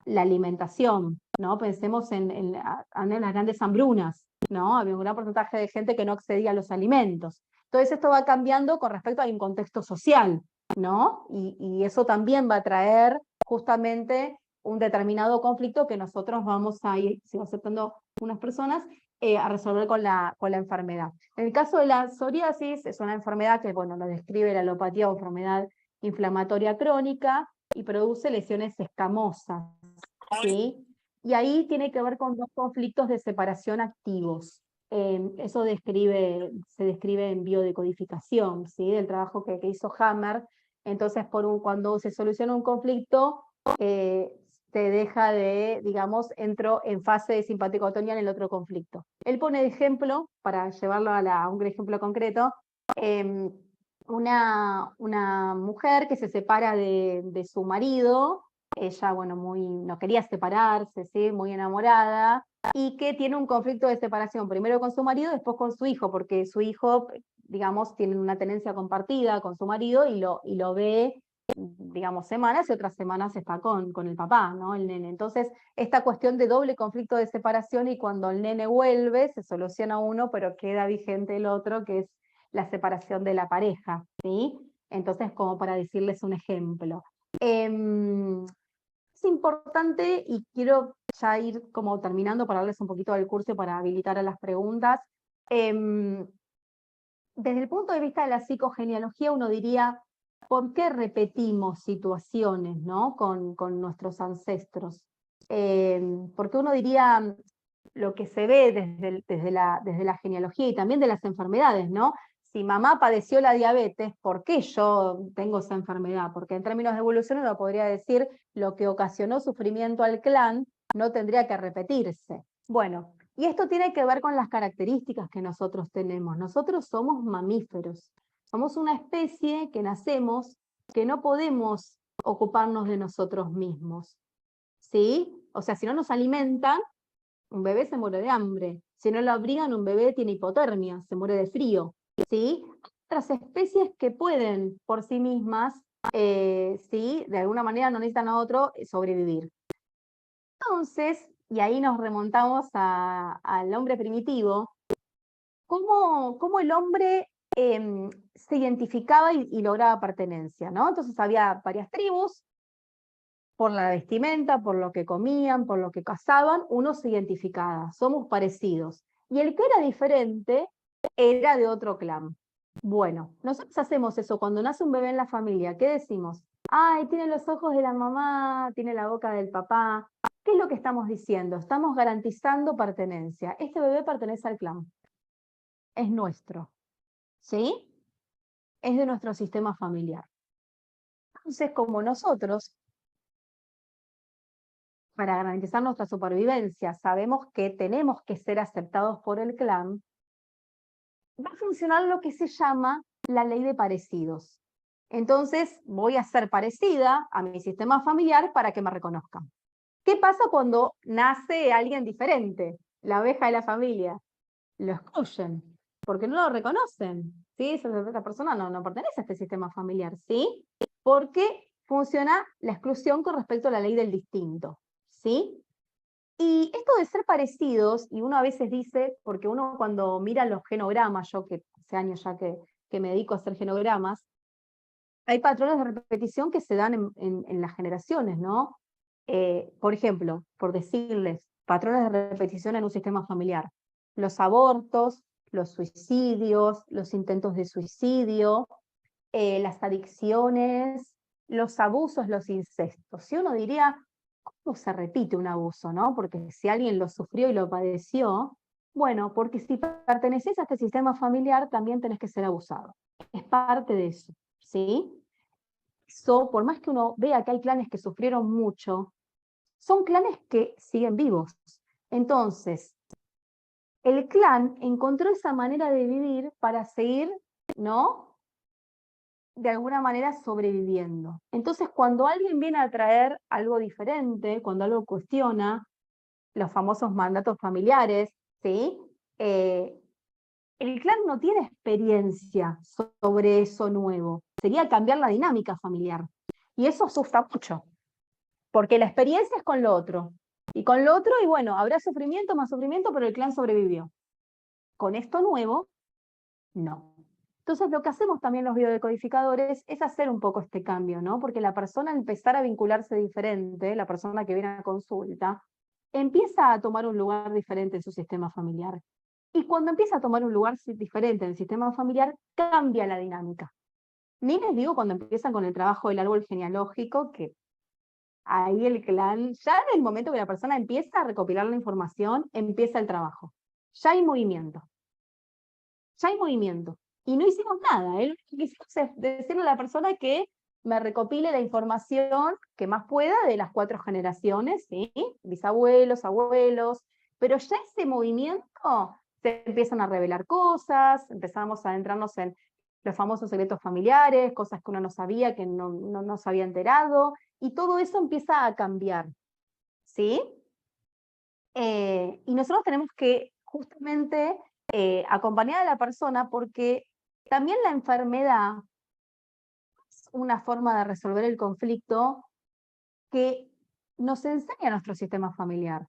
la alimentación, ¿no? Pensemos en las grandes hambrunas, ¿no? Había un gran porcentaje de gente que no accedía a los alimentos. Entonces esto va cambiando con respecto a un contexto social, ¿no? Y eso también va a traer justamente un determinado conflicto que nosotros vamos a ir, si aceptando unas personas, a resolver con la enfermedad. En el caso de la psoriasis, es una enfermedad que, bueno, lo describe la alopatía o enfermedad inflamatoria crónica y produce lesiones escamosas, ¿sí? Y ahí tiene que ver con dos conflictos de separación activos. Eso se describe en biodecodificación, ¿sí? Del trabajo que hizo Hammer. Entonces, cuando se soluciona un conflicto, se deja de, digamos, entro en fase de simpaticotonía en el otro conflicto. Él pone de ejemplo, para llevarlo a un ejemplo concreto, una mujer que se separa de su marido. Ella, bueno, no quería separarse, ¿sí? Muy enamorada, y que tiene un conflicto de separación, primero con su marido, después con su hijo, porque su hijo, digamos, tiene una tenencia compartida con su marido y lo ve, digamos, semanas y otras semanas está con el papá, ¿no? El nene. Entonces, esta cuestión de doble conflicto de separación, y cuando el nene vuelve, se soluciona uno, pero queda vigente el otro, que es la separación de la pareja, ¿sí? Entonces, como para decirles un ejemplo. Es importante, y quiero ya ir como terminando para darles un poquito del curso para habilitar a las preguntas. Desde el punto de vista de la psicogenealogía, uno diría, ¿por qué repetimos situaciones, ¿no? con nuestros ancestros? Porque uno diría, lo que se ve desde la genealogía y también de las enfermedades, ¿no? Si mamá padeció la diabetes, ¿por qué yo tengo esa enfermedad? Porque en términos de evolución uno podría decir, lo que ocasionó sufrimiento al clan no tendría que repetirse. Bueno, y esto tiene que ver con las características que nosotros tenemos. Nosotros somos mamíferos. Somos una especie que nacemos, que no podemos ocuparnos de nosotros mismos, ¿sí? O sea, si no nos alimentan, un bebé se muere de hambre. Si no lo abrigan, un bebé tiene hipotermia, se muere de frío, ¿sí? Otras especies que pueden por sí mismas, ¿sí? De alguna manera no necesitan a otro sobrevivir. Entonces, y ahí nos remontamos al hombre primitivo, cómo el hombre se identificaba y lograba pertenencia, ¿no? Entonces había varias tribus, por la vestimenta, por lo que comían, por lo que cazaban, uno se identificaba, somos parecidos. Y el que era diferente era de otro clan. Bueno, nosotros hacemos eso cuando nace un bebé en la familia. ¿Qué decimos? Ay, tiene los ojos de la mamá, tiene la boca del papá. ¿Qué es lo que estamos diciendo? Estamos garantizando pertenencia. Este bebé pertenece al clan. Es nuestro. ¿Sí? Es de nuestro sistema familiar. Entonces, como nosotros para garantizar nuestra supervivencia, sabemos que tenemos que ser aceptados por el clan, va a funcionar lo que se llama la ley de parecidos. Entonces, voy a ser parecida a mi sistema familiar para que me reconozcan. ¿Qué pasa cuando nace alguien diferente? La oveja de la familia. Lo excluyen, porque no lo reconocen. ¿Sí? Esa persona no pertenece a este sistema familiar, ¿sí? Porque funciona la exclusión con respecto a la ley del distinto, ¿sí? Y esto de ser parecidos, y uno a veces dice, porque uno cuando mira los genogramas, yo que hace años ya que me dedico a hacer genogramas, hay patrones de repetición que se dan en las generaciones, ¿no? Por ejemplo, por decirles, patrones de repetición en un sistema familiar. Los abortos, los suicidios, los intentos de suicidio, las adicciones, los abusos, los incestos. Si uno diría, ¿cómo se repite un abuso, no? Porque si alguien lo sufrió y lo padeció, bueno, porque si perteneces a este sistema familiar, también tenés que ser abusado. Es parte de eso, ¿sí? Eso, por más que uno vea que hay clanes que sufrieron mucho, son clanes que siguen vivos. Entonces, el clan encontró esa manera de vivir para seguir, ¿no? De alguna manera sobreviviendo. Entonces, cuando alguien viene a traer algo diferente, cuando algo cuestiona los famosos mandatos familiares, ¿sí? El clan no tiene experiencia sobre eso nuevo. Sería cambiar la dinámica familiar. Y eso asusta mucho, porque la experiencia es con lo otro. Y con lo otro, y bueno, habrá sufrimiento, más sufrimiento, pero el clan sobrevivió. Con esto nuevo, no. Entonces, lo que hacemos también los biodecodificadores es hacer un poco este cambio, ¿no? Porque la persona al empezar a vincularse diferente, la persona que viene a consulta, empieza a tomar un lugar diferente en su sistema familiar. Y cuando empieza a tomar un lugar diferente en el sistema familiar, cambia la dinámica. Ni les digo cuando empiezan con el trabajo del árbol genealógico, que ahí el clan, ya en el momento que la persona empieza a recopilar la información, empieza el trabajo. Ya hay movimiento. Ya hay movimiento. Y no hicimos nada. Lo que hicimos es decirle a la persona que me recopile la información que más pueda de las 4 generaciones, ¿sí? Bisabuelos, abuelos, pero ya ese movimiento se empiezan a revelar cosas, empezamos a adentrarnos en los famosos secretos familiares, cosas que uno no sabía, que no se había enterado, y todo eso empieza a cambiar, ¿sí? Y nosotros tenemos que justamente acompañar a la persona porque también la enfermedad es una forma de resolver el conflicto que nos enseña nuestro sistema familiar.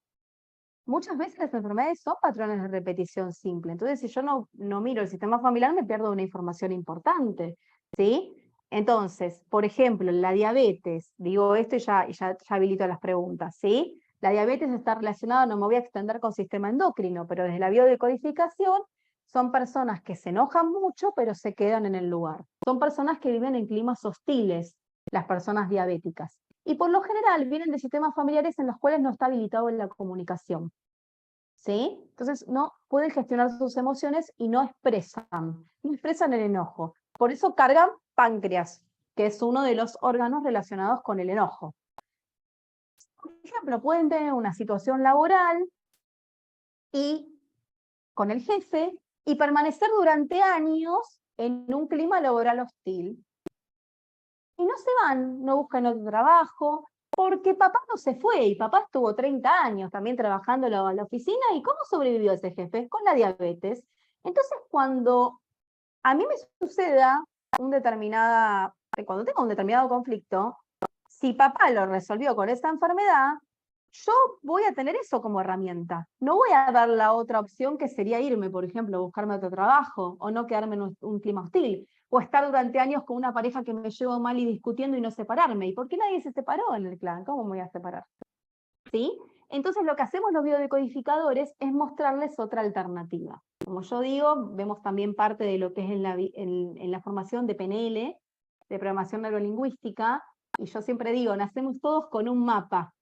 Muchas veces las enfermedades son patrones de repetición simple. Entonces, si yo no miro el sistema familiar, me pierdo una información importante, ¿sí? Entonces, por ejemplo, la diabetes, digo esto y ya habilito las preguntas, ¿sí? La diabetes está relacionada, no me voy a extender con sistema endocrino, pero desde la biodecodificación son personas que se enojan mucho, pero se quedan en el lugar. Son personas que viven en climas hostiles, las personas diabéticas. Y por lo general vienen de sistemas familiares en los cuales no está habilitado la comunicación. ¿Sí? Entonces no pueden gestionar sus emociones y no expresan el enojo. Por eso cargan páncreas, que es uno de los órganos relacionados con el enojo. Por ejemplo, pueden tener una situación laboral y con el jefe y permanecer durante años en un clima laboral hostil. Y no se van, no buscan otro trabajo, porque papá no se fue, y papá estuvo 30 años también trabajando en la oficina, ¿y cómo sobrevivió ese jefe? Con la diabetes. Entonces, cuando a mí me suceda cuando tengo un determinado conflicto, si papá lo resolvió con esa enfermedad, yo voy a tener eso como herramienta. No voy a dar la otra opción que sería irme, por ejemplo, buscarme otro trabajo, o no quedarme en un clima hostil, o estar durante años con una pareja que me llevo mal y discutiendo y no separarme. ¿Y por qué nadie se separó en el clan? ¿Cómo me voy a separar? ¿Sí? Entonces lo que hacemos los biodecodificadores es mostrarles otra alternativa. Como yo digo, vemos también parte de lo que es en la formación de PNL, de programación neurolingüística, y yo siempre digo, nacemos todos con un mapa.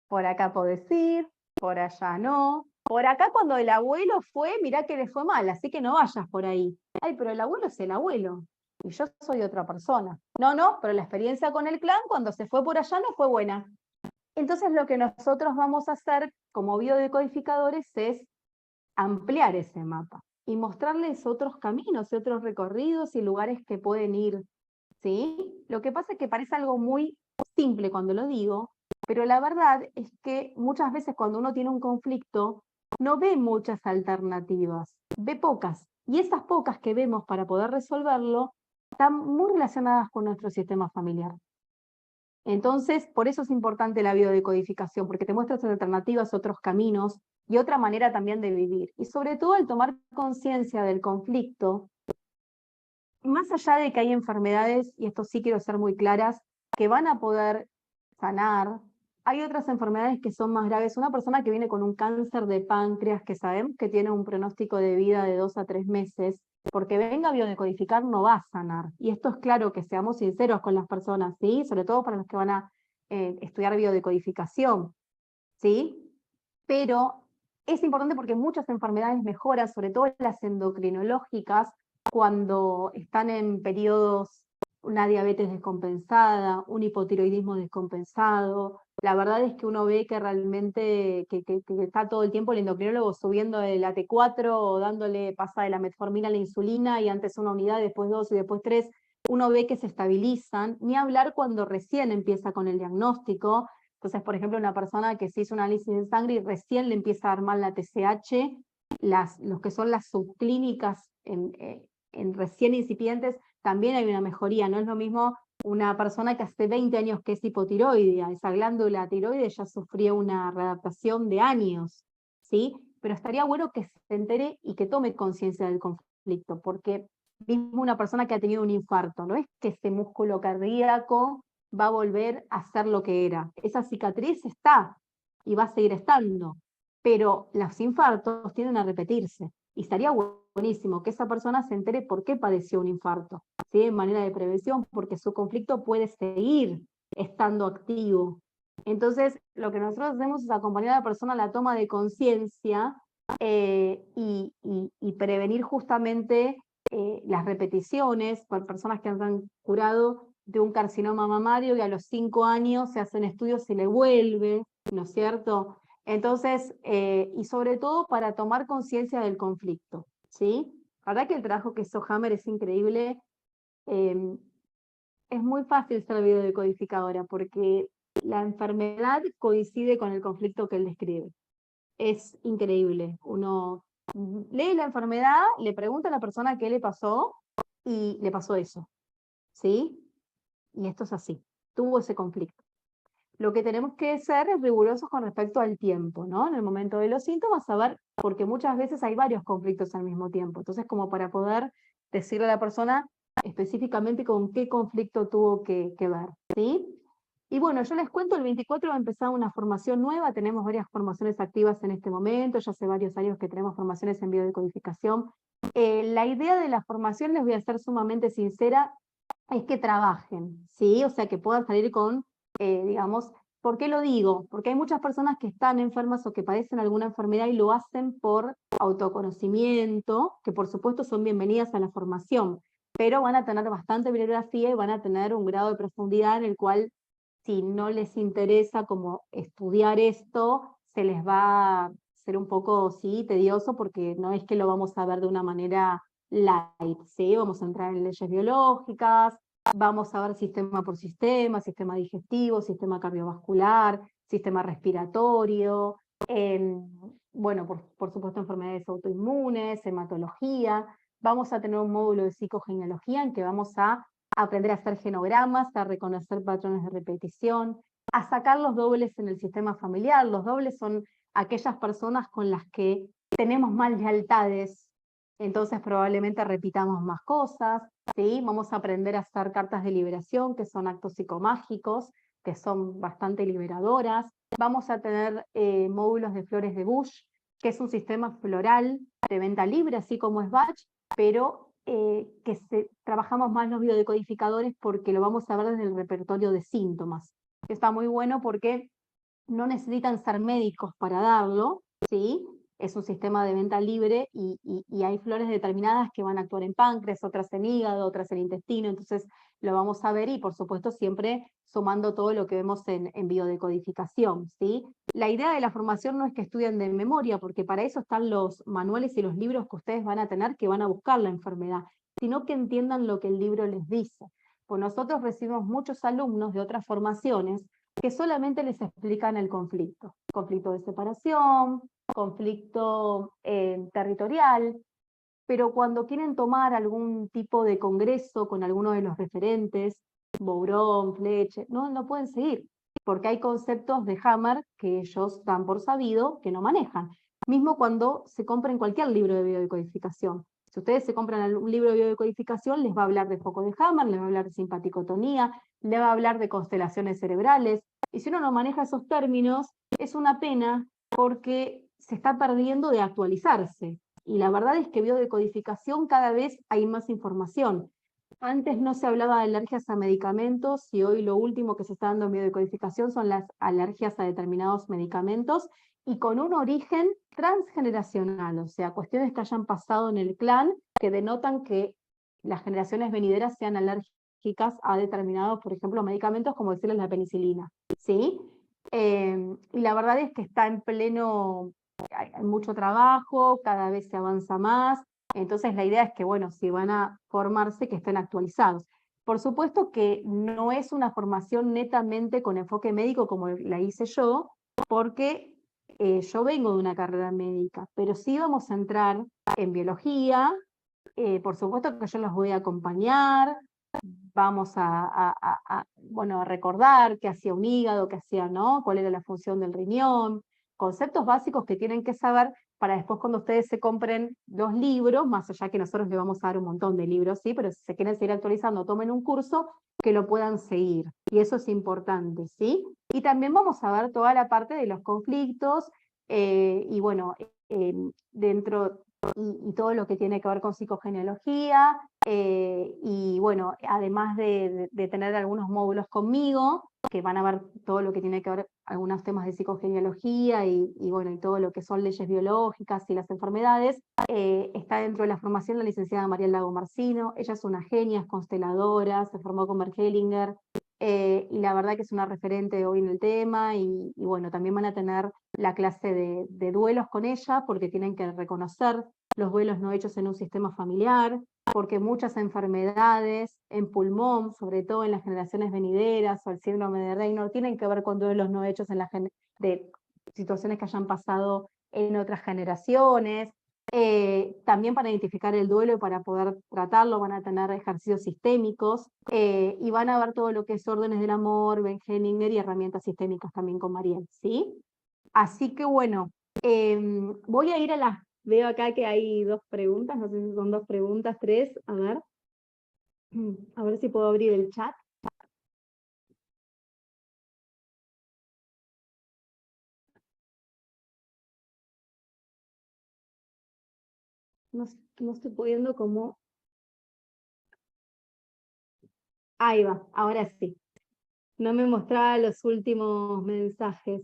Por acá podés ir, por allá no. Por acá cuando el abuelo fue, mirá que le fue mal, así que no vayas por ahí. Ay, pero el abuelo es el abuelo, y yo soy otra persona. No, pero la experiencia con el clan cuando se fue por allá no fue buena. Entonces lo que nosotros vamos a hacer como biodecodificadores es ampliar ese mapa y mostrarles otros caminos y otros recorridos y lugares que pueden ir, ¿sí? Lo que pasa es que parece algo muy simple cuando lo digo, pero la verdad es que muchas veces cuando uno tiene un conflicto, no ve muchas alternativas, ve pocas. Y esas pocas que vemos para poder resolverlo están muy relacionadas con nuestro sistema familiar. Entonces, por eso es importante la biodecodificación, porque te muestra otras alternativas, otros caminos y otra manera también de vivir. Y sobre todo al tomar conciencia del conflicto, más allá de que hay enfermedades, y esto sí quiero ser muy claras, que van a poder sanar, hay otras enfermedades que son más graves. Una persona que viene con un cáncer de páncreas, que sabemos que tiene un pronóstico de vida de 2 a 3 meses, porque venga a biodecodificar no va a sanar. Y esto es claro, que seamos sinceros con las personas, ¿sí? Sobre todo para los que van a estudiar biodecodificación, ¿sí? Pero es importante porque muchas enfermedades mejoran, sobre todo las endocrinológicas, cuando están en periodos, una diabetes descompensada, un hipotiroidismo descompensado. La verdad es que uno ve que realmente que está todo el tiempo el endocrinólogo subiendo el AT4 o dándole, pasa de la metformina a la insulina y antes una unidad, después dos y después tres. Uno ve que se estabilizan, ni hablar cuando recién empieza con el diagnóstico. Entonces, por ejemplo, una persona que se hizo un análisis de sangre y recién le empieza a armar la TSH, los que son las subclínicas en recién incipientes, también hay una mejoría. No es lo mismo una persona que hace 20 años que es hipotiroidea, esa glándula tiroides ya sufrió una readaptación de años, ¿sí? Pero estaría bueno que se entere y que tome conciencia del conflicto, porque mismo una persona que ha tenido un infarto, no es que ese músculo cardíaco va a volver a ser lo que era. Esa cicatriz está y va a seguir estando, pero los infartos tienden a repetirse. Y estaría buenísimo que esa persona se entere por qué padeció un infarto, ¿sí? En manera de prevención, porque su conflicto puede seguir estando activo. Entonces, lo que nosotros hacemos es acompañar a la persona a la toma de conciencia y prevenir justamente las repeticiones por personas que han curado de un carcinoma mamario y a los 5 años se hacen estudios y le vuelve, ¿no es cierto? Entonces, y sobre todo para tomar conciencia del conflicto, ¿sí? La verdad que el trabajo que hizo Hammer es increíble. Eh, es muy fácil ser biodecodificadora porque la enfermedad coincide con el conflicto que él describe. Es increíble. Uno lee la enfermedad, le pregunta a la persona qué le pasó y le pasó eso, ¿sí? Y esto es así, tuvo ese conflicto. Lo que tenemos que ser es rigurosos con respecto al tiempo, ¿no? En el momento de los síntomas, saber, porque muchas veces hay varios conflictos al mismo tiempo. Entonces, como para poder decirle a la persona específicamente con qué conflicto tuvo que ver, ¿sí? Y bueno, yo les cuento, el 24 va a empezar una formación nueva, tenemos varias formaciones activas en este momento, ya hace varios años que tenemos formaciones en biodecodificación. La idea de la formación, les voy a ser sumamente sincera, es que trabajen, ¿sí? O sea, que puedan salir con, digamos, ¿por qué lo digo? Porque hay muchas personas que están enfermas o que padecen alguna enfermedad y lo hacen por autoconocimiento, que por supuesto son bienvenidas a la formación, pero van a tener bastante bibliografía y van a tener un grado de profundidad en el cual, si no les interesa como estudiar esto, se les va a ser un poco, sí, tedioso, porque no es que lo vamos a ver de una manera light, ¿sí? Vamos a entrar en leyes biológicas, vamos a ver sistema por sistema digestivo, sistema cardiovascular, sistema respiratorio, bueno, por supuesto enfermedades autoinmunes, hematología. Vamos a tener un módulo de psicogenealogía en que vamos a aprender a hacer genogramas, a reconocer patrones de repetición, a sacar los dobles en el sistema familiar. Los dobles son aquellas personas con las que tenemos más lealtades, entonces probablemente repitamos más cosas, ¿sí? Vamos a aprender a hacer cartas de liberación, que son actos psicomágicos, que son bastante liberadoras. Vamos a tener módulos de flores de Bush, que es un sistema floral de venta libre, así como es Bach, pero trabajamos más los biodecodificadores porque lo vamos a ver desde el repertorio de síntomas. Está muy bueno porque no necesitan ser médicos para darlo, ¿sí? es un sistema de venta libre y hay flores determinadas que van a actuar en páncreas, otras en hígado, otras en intestino, entonces lo vamos a ver y por supuesto siempre sumando todo lo que vemos en biodecodificación, ¿sí? La idea de la formación no es que estudien de memoria, porque para eso están los manuales y los libros que ustedes van a tener que van a buscar la enfermedad, sino que entiendan lo que el libro les dice. Pues nosotros recibimos muchos alumnos de otras formaciones que solamente les explican el conflicto de separación, conflicto territorial, pero cuando quieren tomar algún tipo de congreso con alguno de los referentes, Bourón, Fleche, no pueden seguir, porque hay conceptos de Hammer que ellos dan por sabido que no manejan. Mismo cuando se compren cualquier libro de biodecodificación. Si ustedes se compran un libro de biodecodificación, les va a hablar de foco de Hammer, les va a hablar de simpaticotonía, les va a hablar de constelaciones cerebrales, y si uno no maneja esos términos, es una pena porque se está perdiendo de actualizarse. Y la verdad es que biodecodificación cada vez hay más información. Antes no se hablaba de alergias a medicamentos y hoy lo último que se está dando en biodecodificación son las alergias a determinados medicamentos y con un origen transgeneracional, o sea, cuestiones que hayan pasado en el clan que denotan que las generaciones venideras sean alérgicas a determinados, por ejemplo, medicamentos como decirles la penicilina, ¿sí? Y la verdad es que está en pleno, hay mucho trabajo, cada vez se avanza más, entonces la idea es que, bueno, si van a formarse, que estén actualizados. Por supuesto que no es una formación netamente con enfoque médico como la hice yo, porque yo vengo de una carrera médica, pero sí vamos a entrar en biología, por supuesto que yo los voy a acompañar, vamos bueno, a recordar qué hacía un hígado, qué hacía, ¿no? Cuál era la función del riñón, conceptos básicos que tienen que saber para después cuando ustedes se compren los libros, más allá que nosotros les vamos a dar un montón de libros, ¿sí? Pero si se quieren seguir actualizando, tomen un curso que lo puedan seguir, y eso es importante, ¿sí? Y también vamos a ver toda la parte de los conflictos, y bueno, dentro y todo lo que tiene que ver con psicogenealogía, y bueno, además de tener algunos módulos conmigo, que van a ver todo lo que tiene que ver algunos temas de psicogenealogía y bueno, y todo lo que son leyes biológicas y las enfermedades, está dentro de la formación la licenciada María Lago Marcino. Ella es una genia, es consteladora, se formó con Bert Hellinger, y la verdad que es una referente hoy en el tema, y bueno, también van a tener la clase de duelos con ella, porque tienen que reconocer los duelos no hechos en un sistema familiar, porque muchas enfermedades en pulmón, sobre todo en las generaciones venideras o el síndrome de Raynaud, tienen que ver con duelos no hechos en de situaciones que hayan pasado en otras generaciones. También para identificar el duelo y para poder tratarlo van a tener ejercicios sistémicos, y van a ver todo lo que es órdenes del amor, Ben Hellinger y herramientas sistémicas también con Mariel, ¿sí? Así que bueno, voy a ir a las, veo acá que hay dos preguntas, no sé si son dos preguntas, tres, a ver si puedo abrir el chat. No estoy pudiendo como... Ahí va, ahora sí. No me mostraba los últimos mensajes.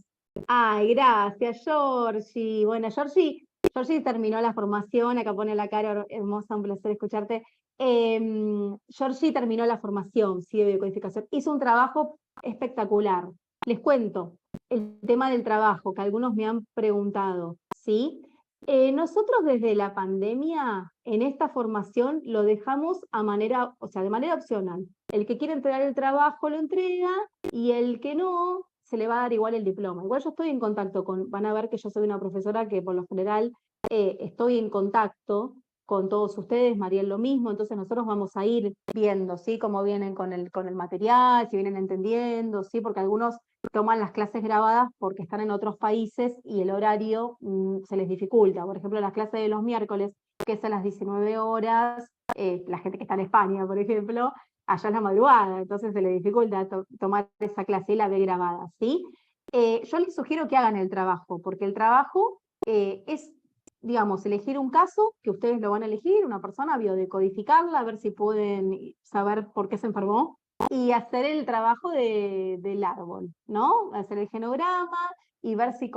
Ay, gracias, Georgie. Bueno, Georgie terminó la formación, acá pone la cara hermosa, un placer escucharte. Georgie terminó la formación, sí, de biocodificación. Hizo un trabajo espectacular. Les cuento el tema del trabajo, que algunos me han preguntado, ¿sí? Nosotros desde la pandemia, en esta formación, lo dejamos a manera, o sea, de manera opcional. El que quiere entregar el trabajo lo entrega, y el que no, se le va a dar igual el diploma. Igual yo estoy en contacto van a ver que yo soy una profesora que por lo general estoy en contacto con todos ustedes, Mariel lo mismo, entonces nosotros vamos a ir viendo, ¿sí? Cómo vienen con el material, si vienen entendiendo, ¿sí? Porque algunos toman las clases grabadas porque están en otros países y el horario se les dificulta. Por ejemplo, las clases de los miércoles, que es a las 19 horas, la gente que está en España, por ejemplo, allá es la madrugada, entonces se le dificulta tomar esa clase y la ve grabada, ¿sí? Yo les sugiero que hagan el trabajo, porque el trabajo es, digamos, elegir un caso, que ustedes lo van a elegir, una persona, biodecodificarla, a ver si pueden saber por qué se enfermó, y hacer el trabajo del árbol, ¿no? Hacer el genograma, y ver si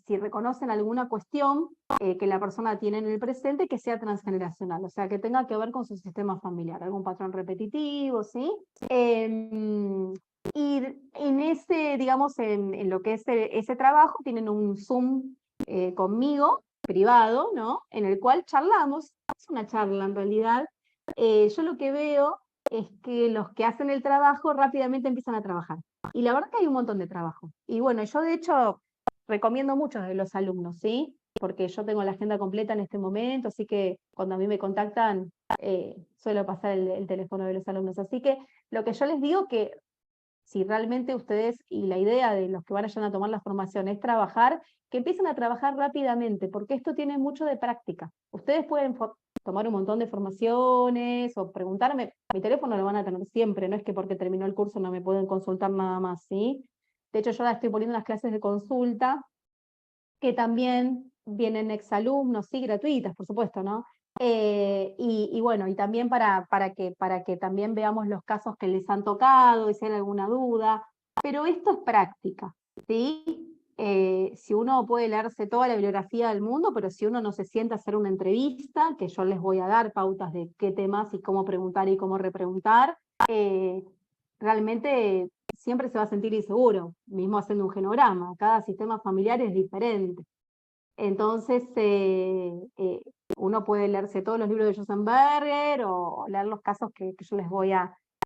reconocen alguna cuestión que la persona tiene en el presente que sea transgeneracional, o sea, que tenga que ver con su sistema familiar, algún patrón repetitivo, ¿sí? Y en ese, digamos, en lo que es ese trabajo, tienen un Zoom conmigo, privado, ¿no? En el cual charlamos, es una charla en realidad. Yo lo que veo es que los que hacen el trabajo rápidamente empiezan a trabajar. Y la verdad que hay un montón de trabajo. Y bueno, yo de hecho recomiendo mucho de los alumnos, ¿sí? Porque yo tengo la agenda completa en este momento, así que cuando a mí me contactan, suelo pasar el teléfono de los alumnos. Así que lo que yo les digo que si realmente ustedes, y la idea de los que vayan a tomar la formación es trabajar, que empiecen a trabajar rápidamente, porque esto tiene mucho de práctica. Ustedes pueden tomar un montón de formaciones o preguntarme, mi teléfono lo van a tener siempre, no es que porque terminó el curso no me pueden consultar nada más, ¿sí? De hecho, yo ahora estoy poniendo unas clases de consulta que también vienen exalumnos, sí, gratuitas, por supuesto, ¿no? Y bueno, y también para que también veamos los casos que les han tocado y si hay alguna duda, pero esto es práctica, ¿sí? Si uno puede leerse toda la bibliografía del mundo, pero si uno no se sienta a hacer una entrevista, que yo les voy a dar pautas de qué temas y cómo preguntar y cómo repreguntar, realmente siempre se va a sentir inseguro, mismo haciendo un genograma. Cada sistema familiar es diferente. Entonces, uno puede leerse todos los libros de Josenberger o leer los casos que yo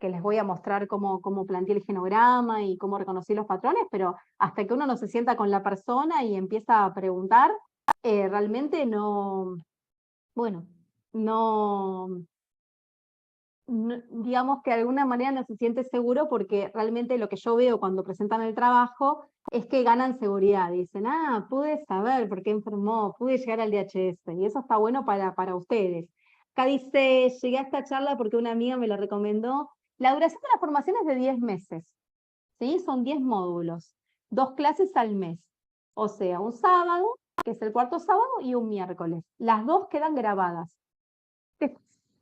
que les voy a mostrar cómo planteé el genograma y cómo reconocí los patrones, pero hasta que uno no se sienta con la persona y empieza a preguntar, realmente no, bueno, no, digamos que de alguna manera no se siente seguro porque realmente lo que yo veo cuando presentan el trabajo es que ganan seguridad. Dicen, pude saber por qué enfermó, pude llegar al DHS, y eso está bueno para ustedes. Acá dice, llegué a esta charla porque una amiga me la recomendó. La duración de la formación es de 10 meses, ¿sí? Son 10 módulos, 2 clases al mes. O sea, un sábado, que es el cuarto sábado, y un miércoles. Las dos quedan grabadas.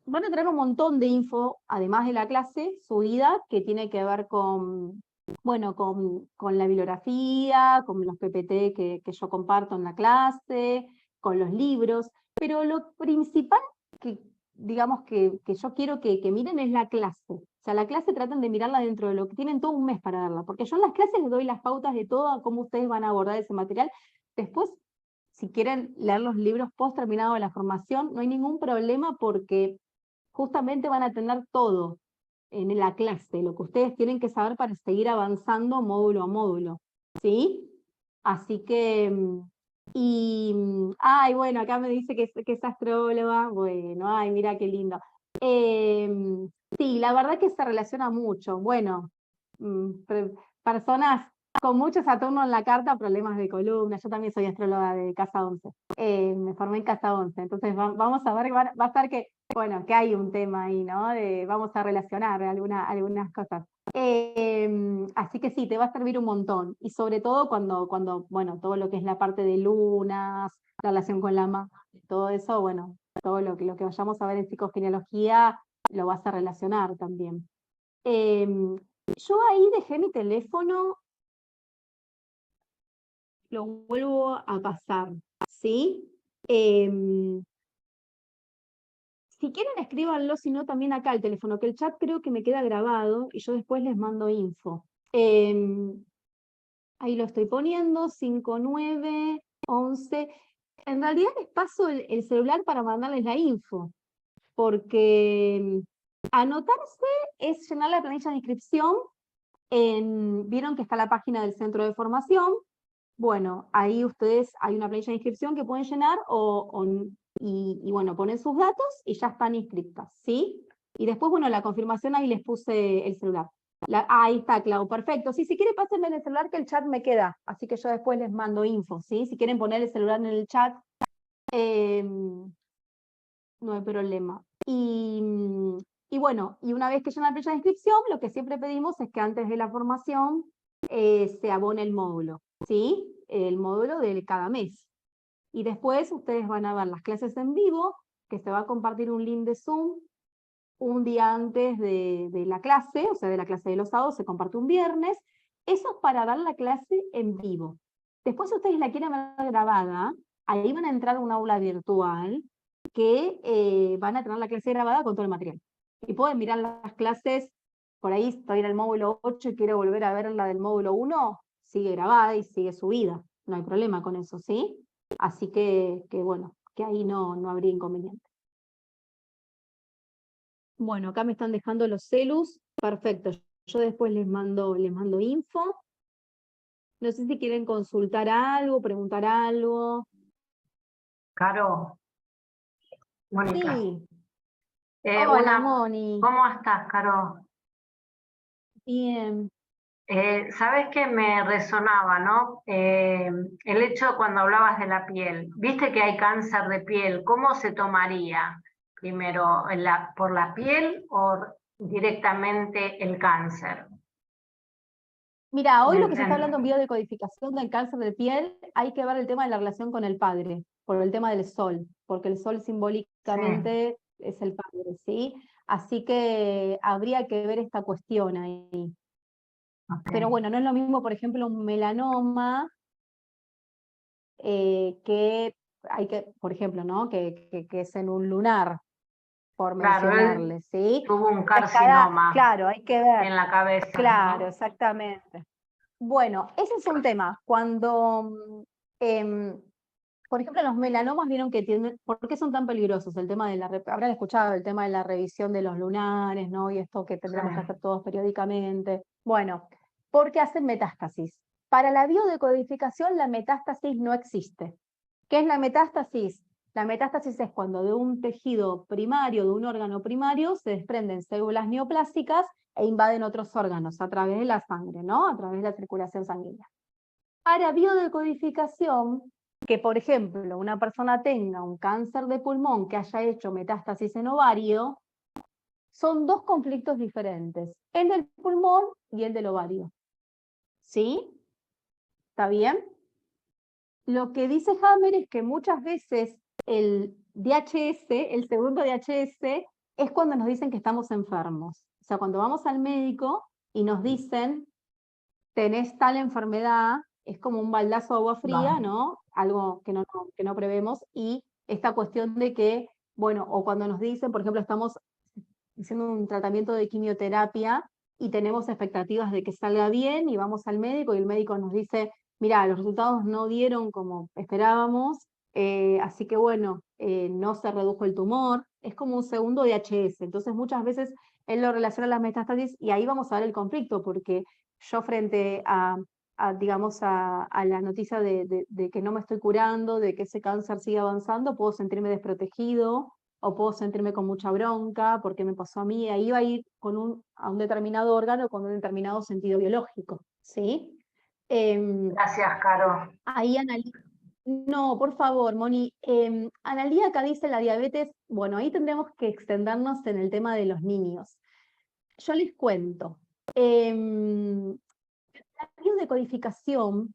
Van a tener un montón de info, además de la clase subida, que tiene que ver con, bueno, con la bibliografía, con los PPT que yo comparto en la clase, con los libros, pero lo principal que, digamos, que yo quiero que miren es la clase. O sea, la clase tratan de mirarla dentro de lo que tienen todo un mes para darla, porque yo en las clases les doy las pautas de todo, cómo ustedes van a abordar ese material. Después, si quieren leer los libros post terminado de la formación, no hay ningún problema porque justamente van a tener todo en la clase, lo que ustedes tienen que saber para seguir avanzando módulo a módulo, ¿sí? Así que, ay, bueno, acá me dice que es astróloga, bueno, ay, mira qué lindo. Sí, la verdad que se relaciona mucho, bueno, personas con mucho Saturno en la carta, problemas de columna, yo también soy astróloga de casa 11, me formé en casa 11, entonces vamos a ver, va a estar que bueno, que hay un tema ahí, ¿no? Vamos a relacionar algunas cosas. Así que sí, te va a servir un montón. Y sobre todo bueno, todo lo que es la parte de lunas, la relación con la madre, todo eso, bueno, todo lo que vayamos a ver en psicogenealogía, lo vas a relacionar también. Yo ahí dejé mi teléfono, lo vuelvo a pasar, ¿sí? Si quieren, escríbanlo, si no, también acá el teléfono, que el chat creo que me queda grabado y yo después les mando info. Ahí lo estoy poniendo, 5911. En realidad les paso el celular para mandarles la info, porque anotarse es llenar la planilla de inscripción. Vieron que está la página del centro de formación. Bueno, ahí ustedes, hay una planilla de inscripción que pueden llenar y bueno, ponen sus datos y ya están inscritas, ¿sí? Y después, bueno, la confirmación ahí les puse el celular. Ahí está, Clau, perfecto. Sí, si quieren pásenme el celular que el chat me queda, así que yo después les mando info, ¿sí? Si quieren poner el celular en el chat, no hay problema. Y bueno, y una vez que llenan la planilla de inscripción, lo que siempre pedimos es que antes de la formación se abone el módulo, ¿sí? El módulo de cada mes. Y después ustedes van a ver las clases en vivo, que se va a compartir un link de Zoom un día antes de la clase, o sea, de la clase de los sábados, se comparte un viernes. Eso es para dar la clase en vivo. Después, si ustedes la quieren ver grabada, ahí van a entrar a un aula virtual que van a tener la clase grabada con todo el material. Y pueden mirar las clases, por ahí estoy en el módulo 8 y quiero volver a ver la del módulo 1, sigue grabada y sigue subida. No hay problema con eso, ¿sí? Así que bueno, que ahí no habría inconveniente. Bueno, acá me están dejando los celus. Perfecto. Yo después les mando info. No sé si quieren consultar algo, preguntar algo. Caro, Mónica. Sí. Hola, Una, Moni. ¿cómo estás, Caro? Bien. Sabes que me resonaba, ¿no? El hecho cuando hablabas de la piel. Viste que hay cáncer de piel. ¿Cómo se tomaría? Primero, ¿por la piel o directamente el cáncer? Mira, hoy ¿Me lo que se está entiendes? hablando en biodecodificación del cáncer de piel, hay que ver el tema de la relación con el padre, por el tema del sol, porque el sol Sí, simbólicamente es el padre, ¿sí? Así que habría que ver esta cuestión ahí. Pero ok. bueno, no es lo mismo, por ejemplo, un melanoma que hay que, por ejemplo, ¿no? Que es en un lunar, por Claro, él mencionarle, ¿sí? tuvo un Entonces, carcinoma claro, hay que ver, en la cabeza, claro, ¿no? exactamente. Bueno, ese es un tema. Cuando, em, por ejemplo, los melanomas vieron que tienen, ¿por qué son tan peligrosos? El tema de habrán escuchado el tema de la revisión de los lunares, ¿no? Y esto que Sí. tendremos que hacer todos periódicamente. Bueno, porque hacen metástasis. Para la biodecodificación, la metástasis no existe. ¿Qué es la metástasis? La metástasis es cuando de un tejido primario, de un órgano primario, se desprenden células neoplásicas e invaden otros órganos a través de la sangre, ¿no? A través de la circulación sanguínea. Para biodecodificación, que por ejemplo una persona tenga un cáncer de pulmón que haya hecho metástasis en ovario, son dos conflictos diferentes, el del pulmón y el del ovario. ¿Sí? ¿Está bien? Lo que dice Hammer es que muchas veces el DHS, el segundo DHS, es cuando nos dicen que estamos enfermos. O sea, cuando vamos al médico y nos dicen, tenés tal enfermedad, es como un baldazo de agua fría, No. ¿no? Algo que no prevemos, y esta cuestión de que, bueno, o cuando nos dicen, por ejemplo, estamos haciendo un tratamiento de quimioterapia y tenemos expectativas de que salga bien y vamos al médico y el médico nos dice, mira, los resultados no dieron como esperábamos, así que bueno, no se redujo el tumor, es como un segundo DHS, entonces muchas veces él lo relaciona a las metástasis y ahí vamos a ver el conflicto, porque yo frente digamos, a la noticia de que no me estoy curando, de que ese cáncer sigue avanzando, puedo sentirme desprotegido, o puedo sentirme con mucha bronca, porque me pasó a mí, ahí va a ir a un determinado órgano con un determinado sentido biológico, ¿sí? Gracias, Caro. Ahí no, por favor, Moni, Analía acá dice la diabetes, bueno, ahí tendremos que extendernos en el tema de los niños. Yo les cuento, la biodecodificación,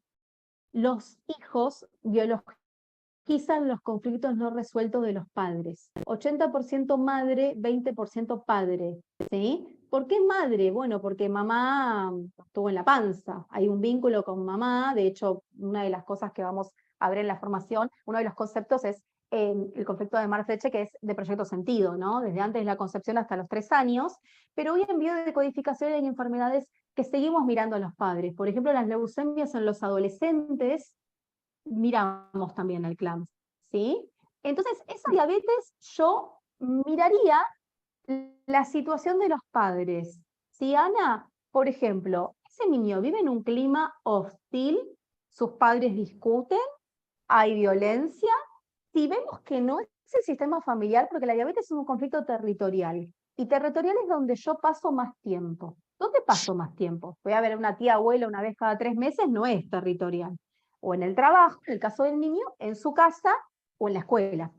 los hijos biologizan los conflictos no resueltos de los padres. 80% madre, 20% padre, ¿sí? ¿Por qué madre? Bueno, porque mamá estuvo en la panza, hay un vínculo con mamá, de hecho, una de las cosas que vamos a ver en la formación, uno de los conceptos es el conflicto de Marfeche, que es de proyecto sentido, ¿no? Desde antes de la concepción hasta los 3 años, pero hoy en biodecodificación hay enfermedades que seguimos mirando a los padres. Por ejemplo, las leucemias en los adolescentes, miramos también al CLAMS, ¿sí? Entonces, esa diabetes yo miraría la situación de los padres. Si Ana, por ejemplo, ese niño vive en un clima hostil, sus padres discuten, hay violencia, si vemos que no es el sistema familiar, porque la diabetes es un conflicto territorial, y territorial es donde yo paso más tiempo. ¿Dónde paso más tiempo? Voy a ver a una tía abuela una vez cada 3 meses, no es territorial. O en el trabajo, en el caso del niño, en su casa o en la escuela.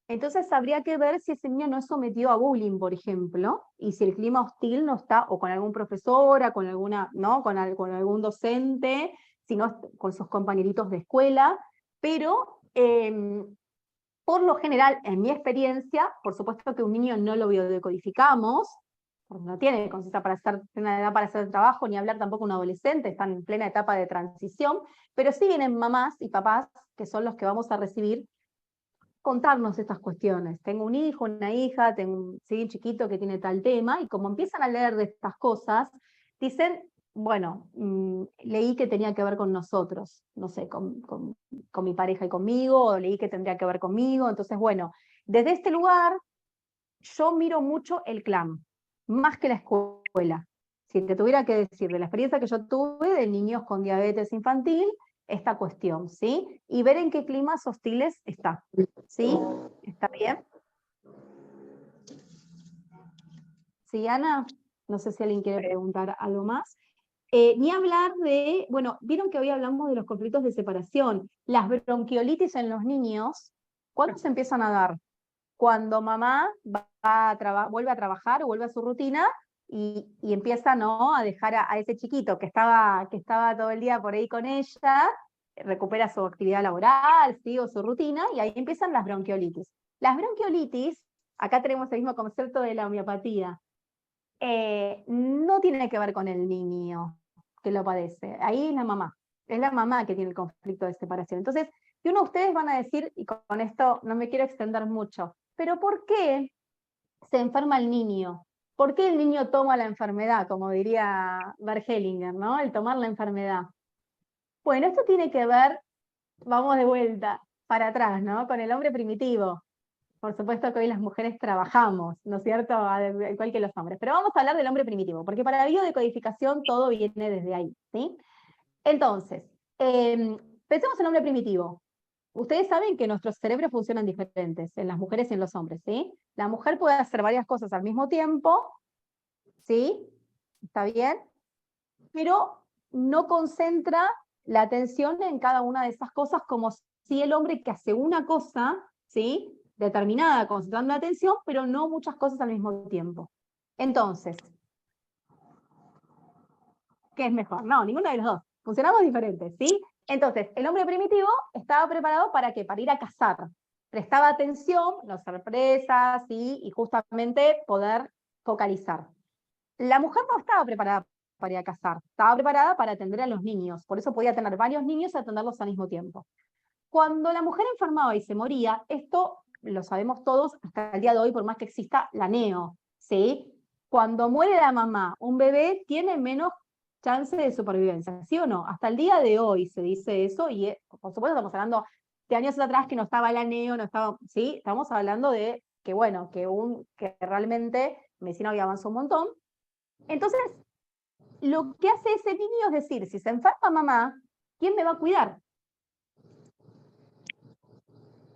Entonces habría que ver si ese niño no es sometido a bullying, por ejemplo, y si el clima hostil no está, o con algún profesora, con alguna, ¿no? Con algún docente, sino con sus compañeritos de escuela, pero por lo general, en mi experiencia, por supuesto que un niño no lo biodecodificamos, porque no tiene conciencia para estar en una edad para hacer el trabajo, ni hablar tampoco un adolescente, están en plena etapa de transición, pero sí vienen mamás y papás, que son los que vamos a recibir, contarnos estas cuestiones. Tengo un hijo, una hija, tengo un chiquito que tiene tal tema, y como empiezan a leer de estas cosas, dicen, bueno, leí que tenía que ver con nosotros, no sé, con mi pareja y conmigo, o leí que tendría que ver conmigo, entonces bueno, desde este lugar yo miro mucho el clan, más que la escuela. Si te tuviera que decir de la experiencia que yo tuve de niños con diabetes infantil, esta cuestión, ¿sí? Y ver en qué climas hostiles está, ¿sí? ¿Está bien? ¿Sí, Ana? No sé si alguien quiere preguntar algo más. Ni hablar de, bueno, vieron que hoy hablamos de los conflictos de separación. Las bronquiolitis en los niños, ¿cuándo se empiezan a dar? Cuando mamá vuelve a trabajar o vuelve a su rutina y empieza, ¿no?, a dejar a ese chiquito que estaba todo el día por ahí con ella, recupera su actividad laboral, ¿sí?, o su rutina, y ahí empiezan las bronquiolitis. Las bronquiolitis, acá tenemos el mismo concepto de la homeopatía, no tiene que ver con el niño que lo padece, ahí es la mamá que tiene el conflicto de separación. Entonces, y uno de ustedes van a decir, y con esto no me quiero extender mucho, pero ¿por qué se enferma el niño? ¿Por qué el niño toma la enfermedad, como diría Bert Hellinger, ¿no? El tomar la enfermedad. Bueno, esto tiene que ver, vamos de vuelta, para atrás, ¿no? Con el hombre primitivo. Por supuesto que hoy las mujeres trabajamos, ¿no es cierto?, igual que los hombres. Pero vamos a hablar del hombre primitivo, porque para la biodecodificación todo viene desde ahí, ¿sí? Entonces, pensemos en el hombre primitivo. Ustedes saben que nuestros cerebros funcionan diferentes en las mujeres y en los hombres, ¿sí? La mujer puede hacer varias cosas al mismo tiempo, ¿sí? ¿Está bien? Pero no concentra la atención en cada una de esas cosas como si el hombre que hace una cosa, ¿sí?, determinada, concentrando la atención, pero no muchas cosas al mismo tiempo. Entonces, ¿qué es mejor? No, ninguna de los dos. Funcionamos diferentes, ¿sí? Entonces, el hombre primitivo estaba preparado ¿para qué? Para ir a cazar. Prestaba atención, no hacer presas, ¿sí?, y justamente poder focalizar. La mujer no estaba preparada para ir a cazar, estaba preparada para atender a los niños, por eso podía tener varios niños y atenderlos al mismo tiempo. Cuando la mujer enfermaba y se moría, esto lo sabemos todos hasta el día de hoy, por más que exista la neo, ¿sí? Cuando muere la mamá, un bebé tiene menos chance de supervivencia, ¿sí o no? Hasta el día de hoy se dice eso, y por supuesto estamos hablando de años atrás que no estaba la neo, no estaba, ¿sí? Estamos hablando de que, bueno, que realmente medicina había avanzado un montón. Entonces, lo que hace ese niño es decir, si se enferma mamá, ¿quién me va a cuidar?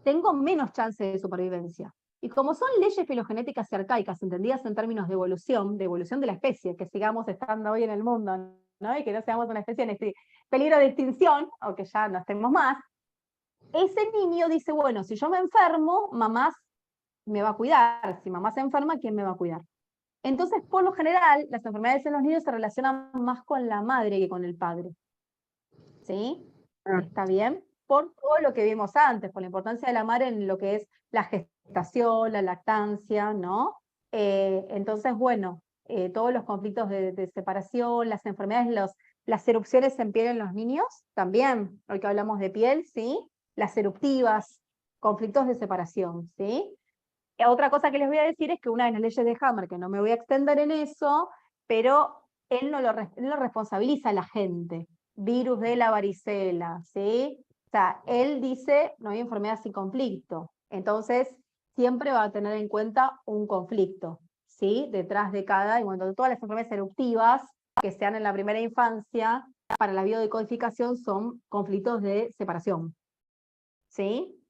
Tengo menos chance de supervivencia. Y como son leyes filogenéticas y arcaicas, entendidas en términos de evolución de la especie, que sigamos estando hoy en el mundo, ¿no?, y que no seamos una especie en peligro de extinción, o que ya no estemos más, ese niño dice, bueno, si yo me enfermo, mamá me va a cuidar. Si mamá se enferma, ¿quién me va a cuidar? Entonces, por lo general, las enfermedades en los niños se relacionan más con la madre que con el padre. ¿Sí? ¿Está bien? Por todo lo que vimos antes, por la importancia de la madre en lo que es la gestación, la lactancia, ¿no? Entonces, bueno, todos los conflictos de separación, las enfermedades, las erupciones en piel en los niños, también, hoy que hablamos de piel, ¿sí? Las eruptivas, conflictos de separación, ¿sí? Otra cosa que les voy a decir es que una de las leyes de Hammer, que no me voy a extender en eso, pero él no lo responsabiliza a la gente. Virus de la varicela, ¿sí? O sea, él dice, no hay enfermedad sin conflicto. Entonces, siempre va a tener en cuenta un conflicto, ¿sí? Detrás de cada, y bueno, todas las enfermedades eruptivas que se dan en la primera infancia, para la biodecodificación son conflictos de separación, ¿sí?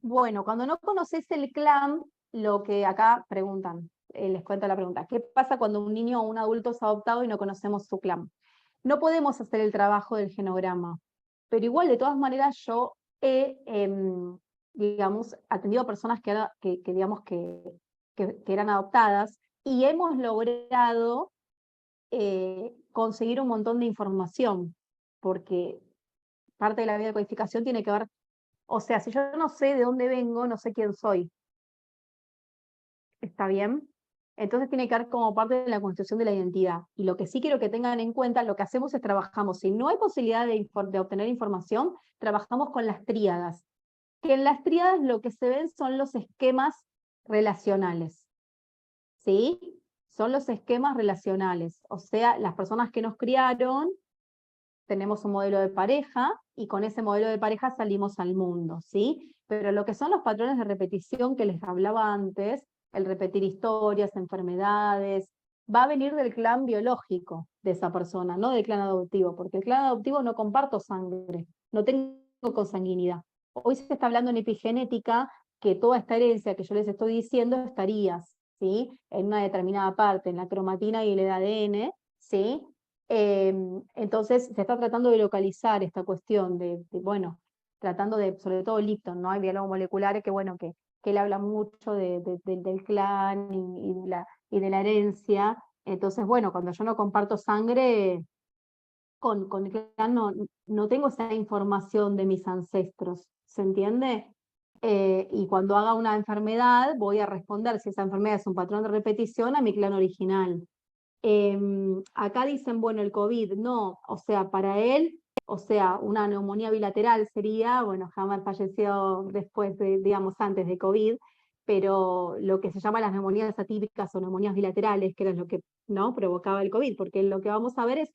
Bueno, cuando no conoces el clan, lo que acá preguntan, les cuento la pregunta, ¿qué pasa cuando un niño o un adulto es adoptado y no conocemos su clan? No podemos hacer el trabajo del genograma, pero igual de todas maneras yo he, digamos, atendido a personas digamos que eran adoptadas y hemos logrado conseguir un montón de información, porque parte de la biodecodificación tiene que ver, o sea, si yo no sé de dónde vengo, no sé quién soy. ¿Está bien? Entonces tiene que ver como parte de la construcción de la identidad. Y lo que sí quiero que tengan en cuenta, lo que hacemos es trabajamos, si no hay posibilidad de obtener información, trabajamos con las tríadas. Que en las tríadas lo que se ven son los esquemas relacionales. ¿Sí? Son los esquemas relacionales. O sea, las personas que nos criaron, tenemos un modelo de pareja y con ese modelo de pareja salimos al mundo, ¿sí? Pero lo que son los patrones de repetición que les hablaba antes, el repetir historias, enfermedades, va a venir del clan biológico de esa persona, no del clan adoptivo, porque el clan adoptivo no comparto sangre, no tengo consanguinidad. Hoy se está hablando en epigenética que toda esta herencia que yo les estoy diciendo estaría, ¿sí? En una determinada parte, en la cromatina y el ADN, ¿sí? Entonces se está tratando de localizar esta cuestión bueno, tratando de, sobre todo Lipton, ¿no? Hay biólogos moleculares que, bueno, que él habla mucho del clan y de la herencia. Entonces, bueno, cuando yo no comparto sangre con el clan, no tengo esa información de mis ancestros, ¿se entiende? Y cuando haga una enfermedad, voy a responder si esa enfermedad es un patrón de repetición a mi clan original. Acá dicen, bueno, el COVID, no, o sea, para él, o sea, una neumonía bilateral sería, bueno, Hammer falleció después de, digamos, antes de COVID, pero lo que se llama las neumonías atípicas o neumonías bilaterales, que era lo que, ¿no?, provocaba el COVID, porque lo que vamos a ver es,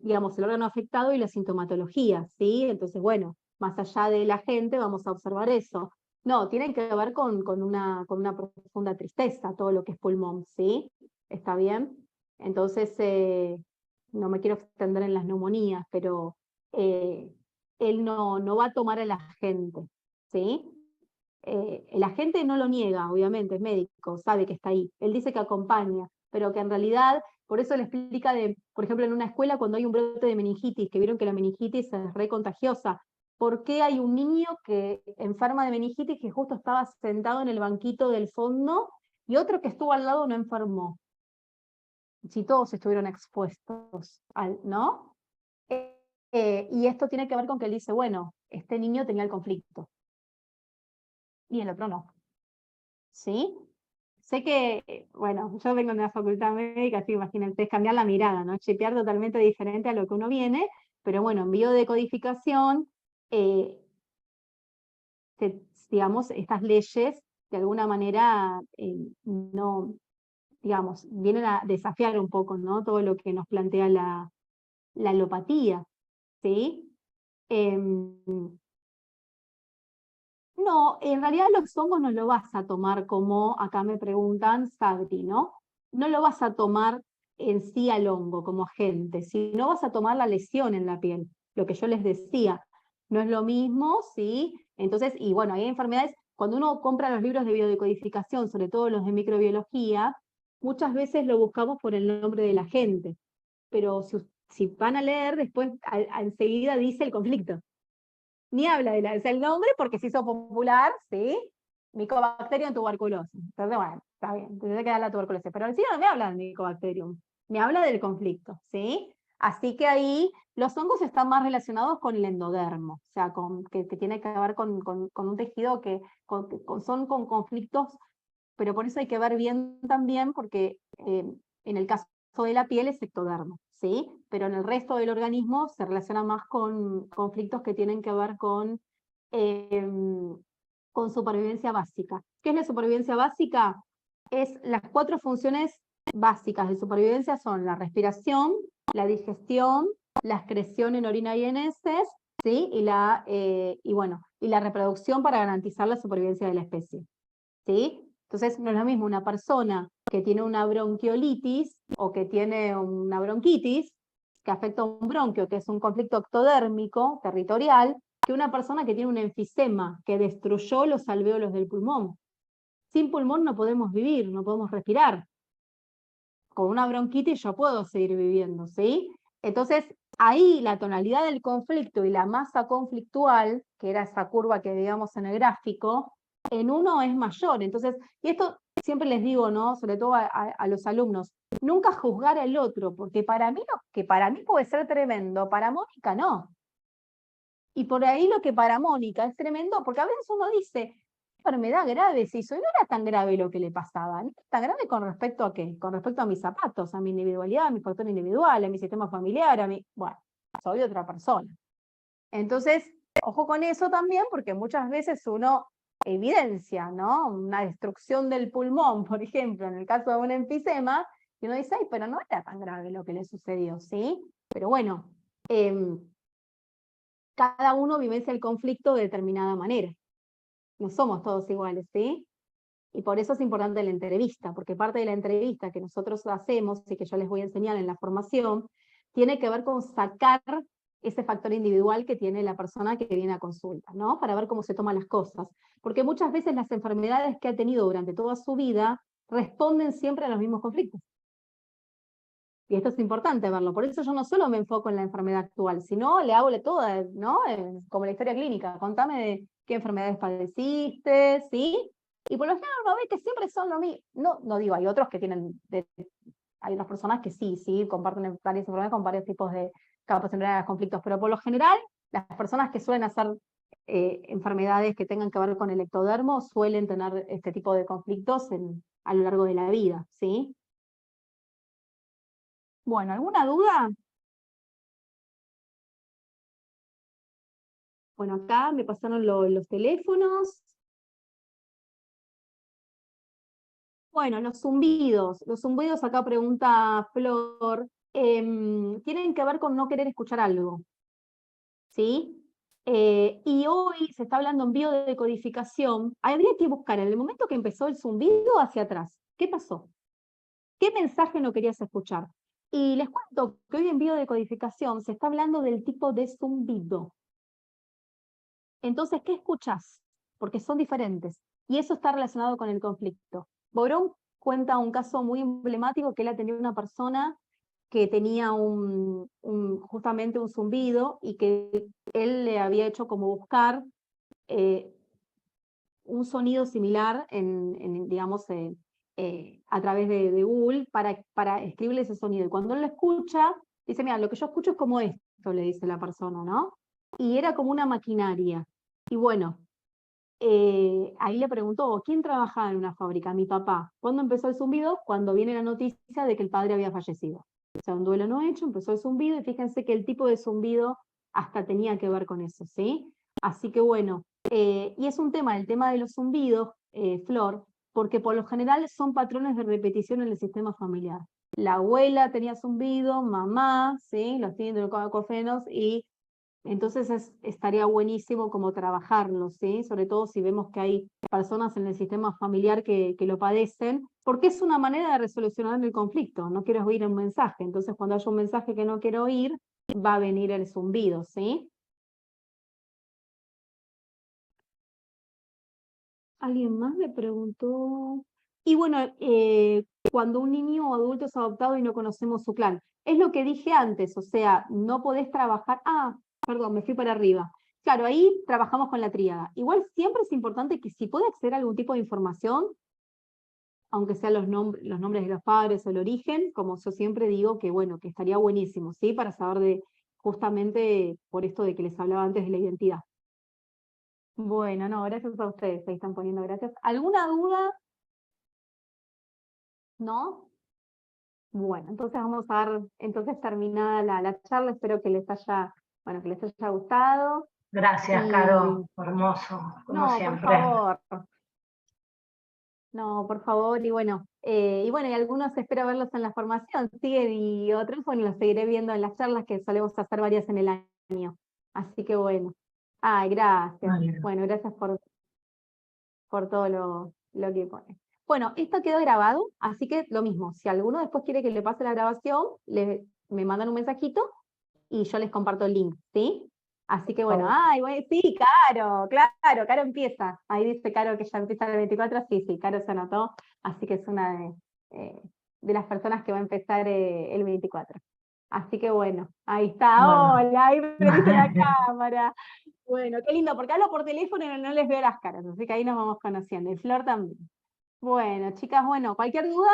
digamos, el órgano afectado y la sintomatología, ¿sí? Entonces, bueno, más allá de la gente, vamos a observar eso. No, tiene que ver con una profunda tristeza, todo lo que es pulmón, ¿sí? ¿Está bien? Entonces, no me quiero extender en las neumonías, pero él no va a tomar a la gente, ¿sí? La gente no lo niega, obviamente, es médico, sabe que está ahí. Él dice que acompaña, pero que en realidad, por eso le explica de, por ejemplo, en una escuela cuando hay un brote de meningitis, que vieron que la meningitis es re contagiosa, ¿por qué hay un niño que enferma de meningitis que justo estaba sentado en el banquito del fondo y otro que estuvo al lado no enfermó? Si todos estuvieron expuestos, ¿no? Y esto tiene que ver con que él dice, bueno, este niño tenía el conflicto y el otro no. ¿Sí? Sé que, bueno, yo vengo de una facultad médica, así imagínense, es cambiar la mirada, ¿no? Chipear totalmente diferente a lo que uno viene, pero bueno, en biodecodificación, eh, digamos, estas leyes, de alguna manera, no, digamos, vienen a desafiar un poco, ¿no? Todo lo que nos plantea la alopatía, ¿sí? No, en realidad los hongos no lo vas a tomar como, acá me preguntan, Sabri, ¿no? No lo vas a tomar en sí al hongo como agente, sino vas a tomar la lesión en la piel, lo que yo les decía. No es lo mismo, ¿sí? Entonces, y bueno, hay enfermedades, cuando uno compra los libros de biodecodificación, sobre todo los de microbiología, muchas veces lo buscamos por el nombre del agente, pero si van a leer, después enseguida dice el conflicto. Ni habla es el nombre porque se hizo popular, ¿sí? Mycobacterium tuberculosis. Entonces, bueno, está bien, tendría que dar la tuberculosis. Pero encima no me habla del Mycobacterium, me habla del conflicto, ¿sí? Así que ahí los hongos están más relacionados con el endodermo, o sea, que tiene que ver con un tejido que son con conflictos, pero por eso hay que ver bien también, porque en el caso de la piel es ectodermo, ¿sí? Pero en el resto del organismo se relaciona más con conflictos que tienen que ver con supervivencia básica. ¿Qué es la supervivencia básica? Es las 4 funciones básicas de supervivencia son la respiración, la digestión, la excreción en orina y en heces, ¿sí? Y la reproducción para garantizar la supervivencia de la especie, ¿sí? Entonces no es lo mismo una persona que tiene una bronquiolitis o que tiene una bronquitis, que afecta a un bronquio, que es un conflicto ectodérmico territorial, que una persona que tiene un enfisema que destruyó los alvéolos del pulmón. Sin pulmón no podemos vivir, no podemos respirar. Con una bronquitis yo puedo seguir viviendo, ¿sí? Entonces, ahí la tonalidad del conflicto y la masa conflictual, que era esa curva que veíamos en el gráfico, en uno es mayor. Entonces, y esto siempre les digo, ¿no? Sobre todo a los alumnos, nunca juzgar al otro, porque para mí lo que para mí puede ser tremendo, para Mónica no. Y por ahí lo que para Mónica es tremendo, porque a veces uno dice, enfermedad grave se hizo, y no era tan grave lo que le pasaba, no era tan grave con respecto a qué, con respecto a mis zapatos, a mi individualidad, a mi factor individual, a mi sistema familiar, bueno, soy otra persona. Entonces, ojo con eso también, porque muchas veces uno evidencia, ¿no? Una destrucción del pulmón, por ejemplo, en el caso de un enfisema, y uno dice, ay, pero no era tan grave lo que le sucedió, ¿sí? Pero bueno, cada uno vivencia el conflicto de determinada manera. No somos todos iguales, ¿sí? Y por eso es importante la entrevista, porque parte de la entrevista que nosotros hacemos y que yo les voy a enseñar en la formación, tiene que ver con sacar ese factor individual que tiene la persona que viene a consulta, ¿no? Para ver cómo se toman las cosas. Porque muchas veces las enfermedades que ha tenido durante toda su vida responden siempre a los mismos conflictos. Y esto es importante verlo. Por eso yo no solo me enfoco en la enfermedad actual, sino le hago toda, ¿no? Como la historia clínica. Contame de qué enfermedades padeciste, ¿sí? Y por lo general uno ve que siempre son lo mismo. No digo, hay otros que tienen, hay otras personas que sí, comparten varias enfermedades con varios tipos de capacidad de conflictos, pero por lo general las personas que suelen hacer enfermedades que tengan que ver con el ectodermo suelen tener este tipo de conflictos a lo largo de la vida, ¿sí? Bueno, ¿alguna duda? Bueno, acá me pasaron los teléfonos. Bueno, los zumbidos acá pregunta Flor, tienen que ver con no querer escuchar algo, ¿sí? Y hoy se está hablando en biodecodificación, habría que buscar en el momento que empezó el zumbido hacia atrás, ¿qué pasó? ¿Qué mensaje no querías escuchar? Y les cuento que hoy en biodecodificación se está hablando del tipo de zumbido. Entonces, ¿qué escuchás? Porque son diferentes. Y eso está relacionado con el conflicto. Borón cuenta un caso muy emblemático que él atendió a una persona que tenía justamente un zumbido y que él le había hecho como buscar un sonido similar digamos, a través de Google para escribirle ese sonido. Y cuando él lo escucha, dice, mira, lo que yo escucho es como esto, le dice la persona, ¿no? Y era como una maquinaria. Y bueno, ahí le preguntó, ¿quién trabajaba en una fábrica? Mi papá. ¿Cuándo empezó el zumbido? Cuando viene la noticia de que el padre había fallecido. O sea, un duelo no hecho, empezó el zumbido y fíjense que el tipo de zumbido hasta tenía que ver con eso, ¿sí? Así que bueno, y es un tema, el tema de los zumbidos, Flor, porque por lo general son patrones de repetición en el sistema familiar. La abuela tenía zumbido, mamá, ¿sí? Los cofenos y entonces estaría buenísimo como trabajarlo, ¿sí? Sobre todo si vemos que hay personas en el sistema familiar que lo padecen, porque es una manera de resolucionar el conflicto. No quiero oír un mensaje, entonces cuando haya un mensaje que no quiero oír, va a venir el zumbido, ¿sí? Alguien más me preguntó. Y bueno, cuando un niño o adulto es adoptado y no conocemos su clan. Es lo que dije antes, o sea, no podés trabajar. Ah, perdón, me fui para arriba. Claro, ahí trabajamos con la tríada. Igual siempre es importante que si puede acceder a algún tipo de información, aunque sean los nombres de los padres o el origen, como yo siempre digo que bueno, que estaría buenísimo, ¿sí? Para saber justamente por esto de que les hablaba antes de la identidad. Bueno, no, gracias a ustedes, ahí están poniendo gracias. ¿Alguna duda? ¿No? Bueno, entonces vamos a dar entonces terminada la charla, espero que les haya, bueno, que les haya gustado. Gracias, Caro, hermoso, como No, por siempre. favor. No, por favor, y algunos espero verlos en la formación, siguen y otros, bueno, los seguiré viendo en las charlas que solemos hacer varias en el año. Así que bueno. Ay, gracias. Bueno, gracias por todo lo que pone. Bueno, esto quedó grabado, así que lo mismo, si alguno después quiere que le pase la grabación, me mandan un mensajito y yo les comparto el link, ¿sí? Así que bueno, sí, Caro empieza. Ahí dice Caro que ya empieza el 24, sí, Caro se anotó, así que es una de las personas que va a empezar el 24. Así que bueno, ahí está, Bueno. hola, ahí prendiste la cámara. Bueno, qué lindo, porque hablo por teléfono y no les veo las caras, así que ahí nos vamos conociendo. Y Flor también. Bueno, chicas, bueno, cualquier duda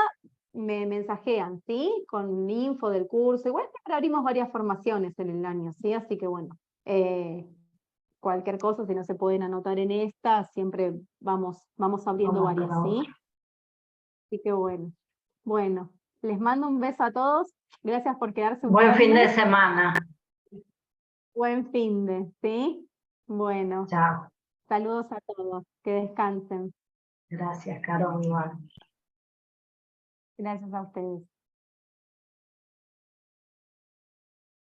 me mensajean, ¿sí? Con info del curso. Igual siempre abrimos varias formaciones en el año, ¿sí? Así que bueno, cualquier cosa, si no se pueden anotar en esta, siempre vamos abriendo varias, ¿sí? Así que bueno. Bueno, les mando un beso a todos. Gracias por quedarse un Buen fin de viernes. semana. Buen finde, ¿sí? Bueno, Chao. saludos a todos. Que descansen. Gracias, Caro. Igual. Gracias a ustedes.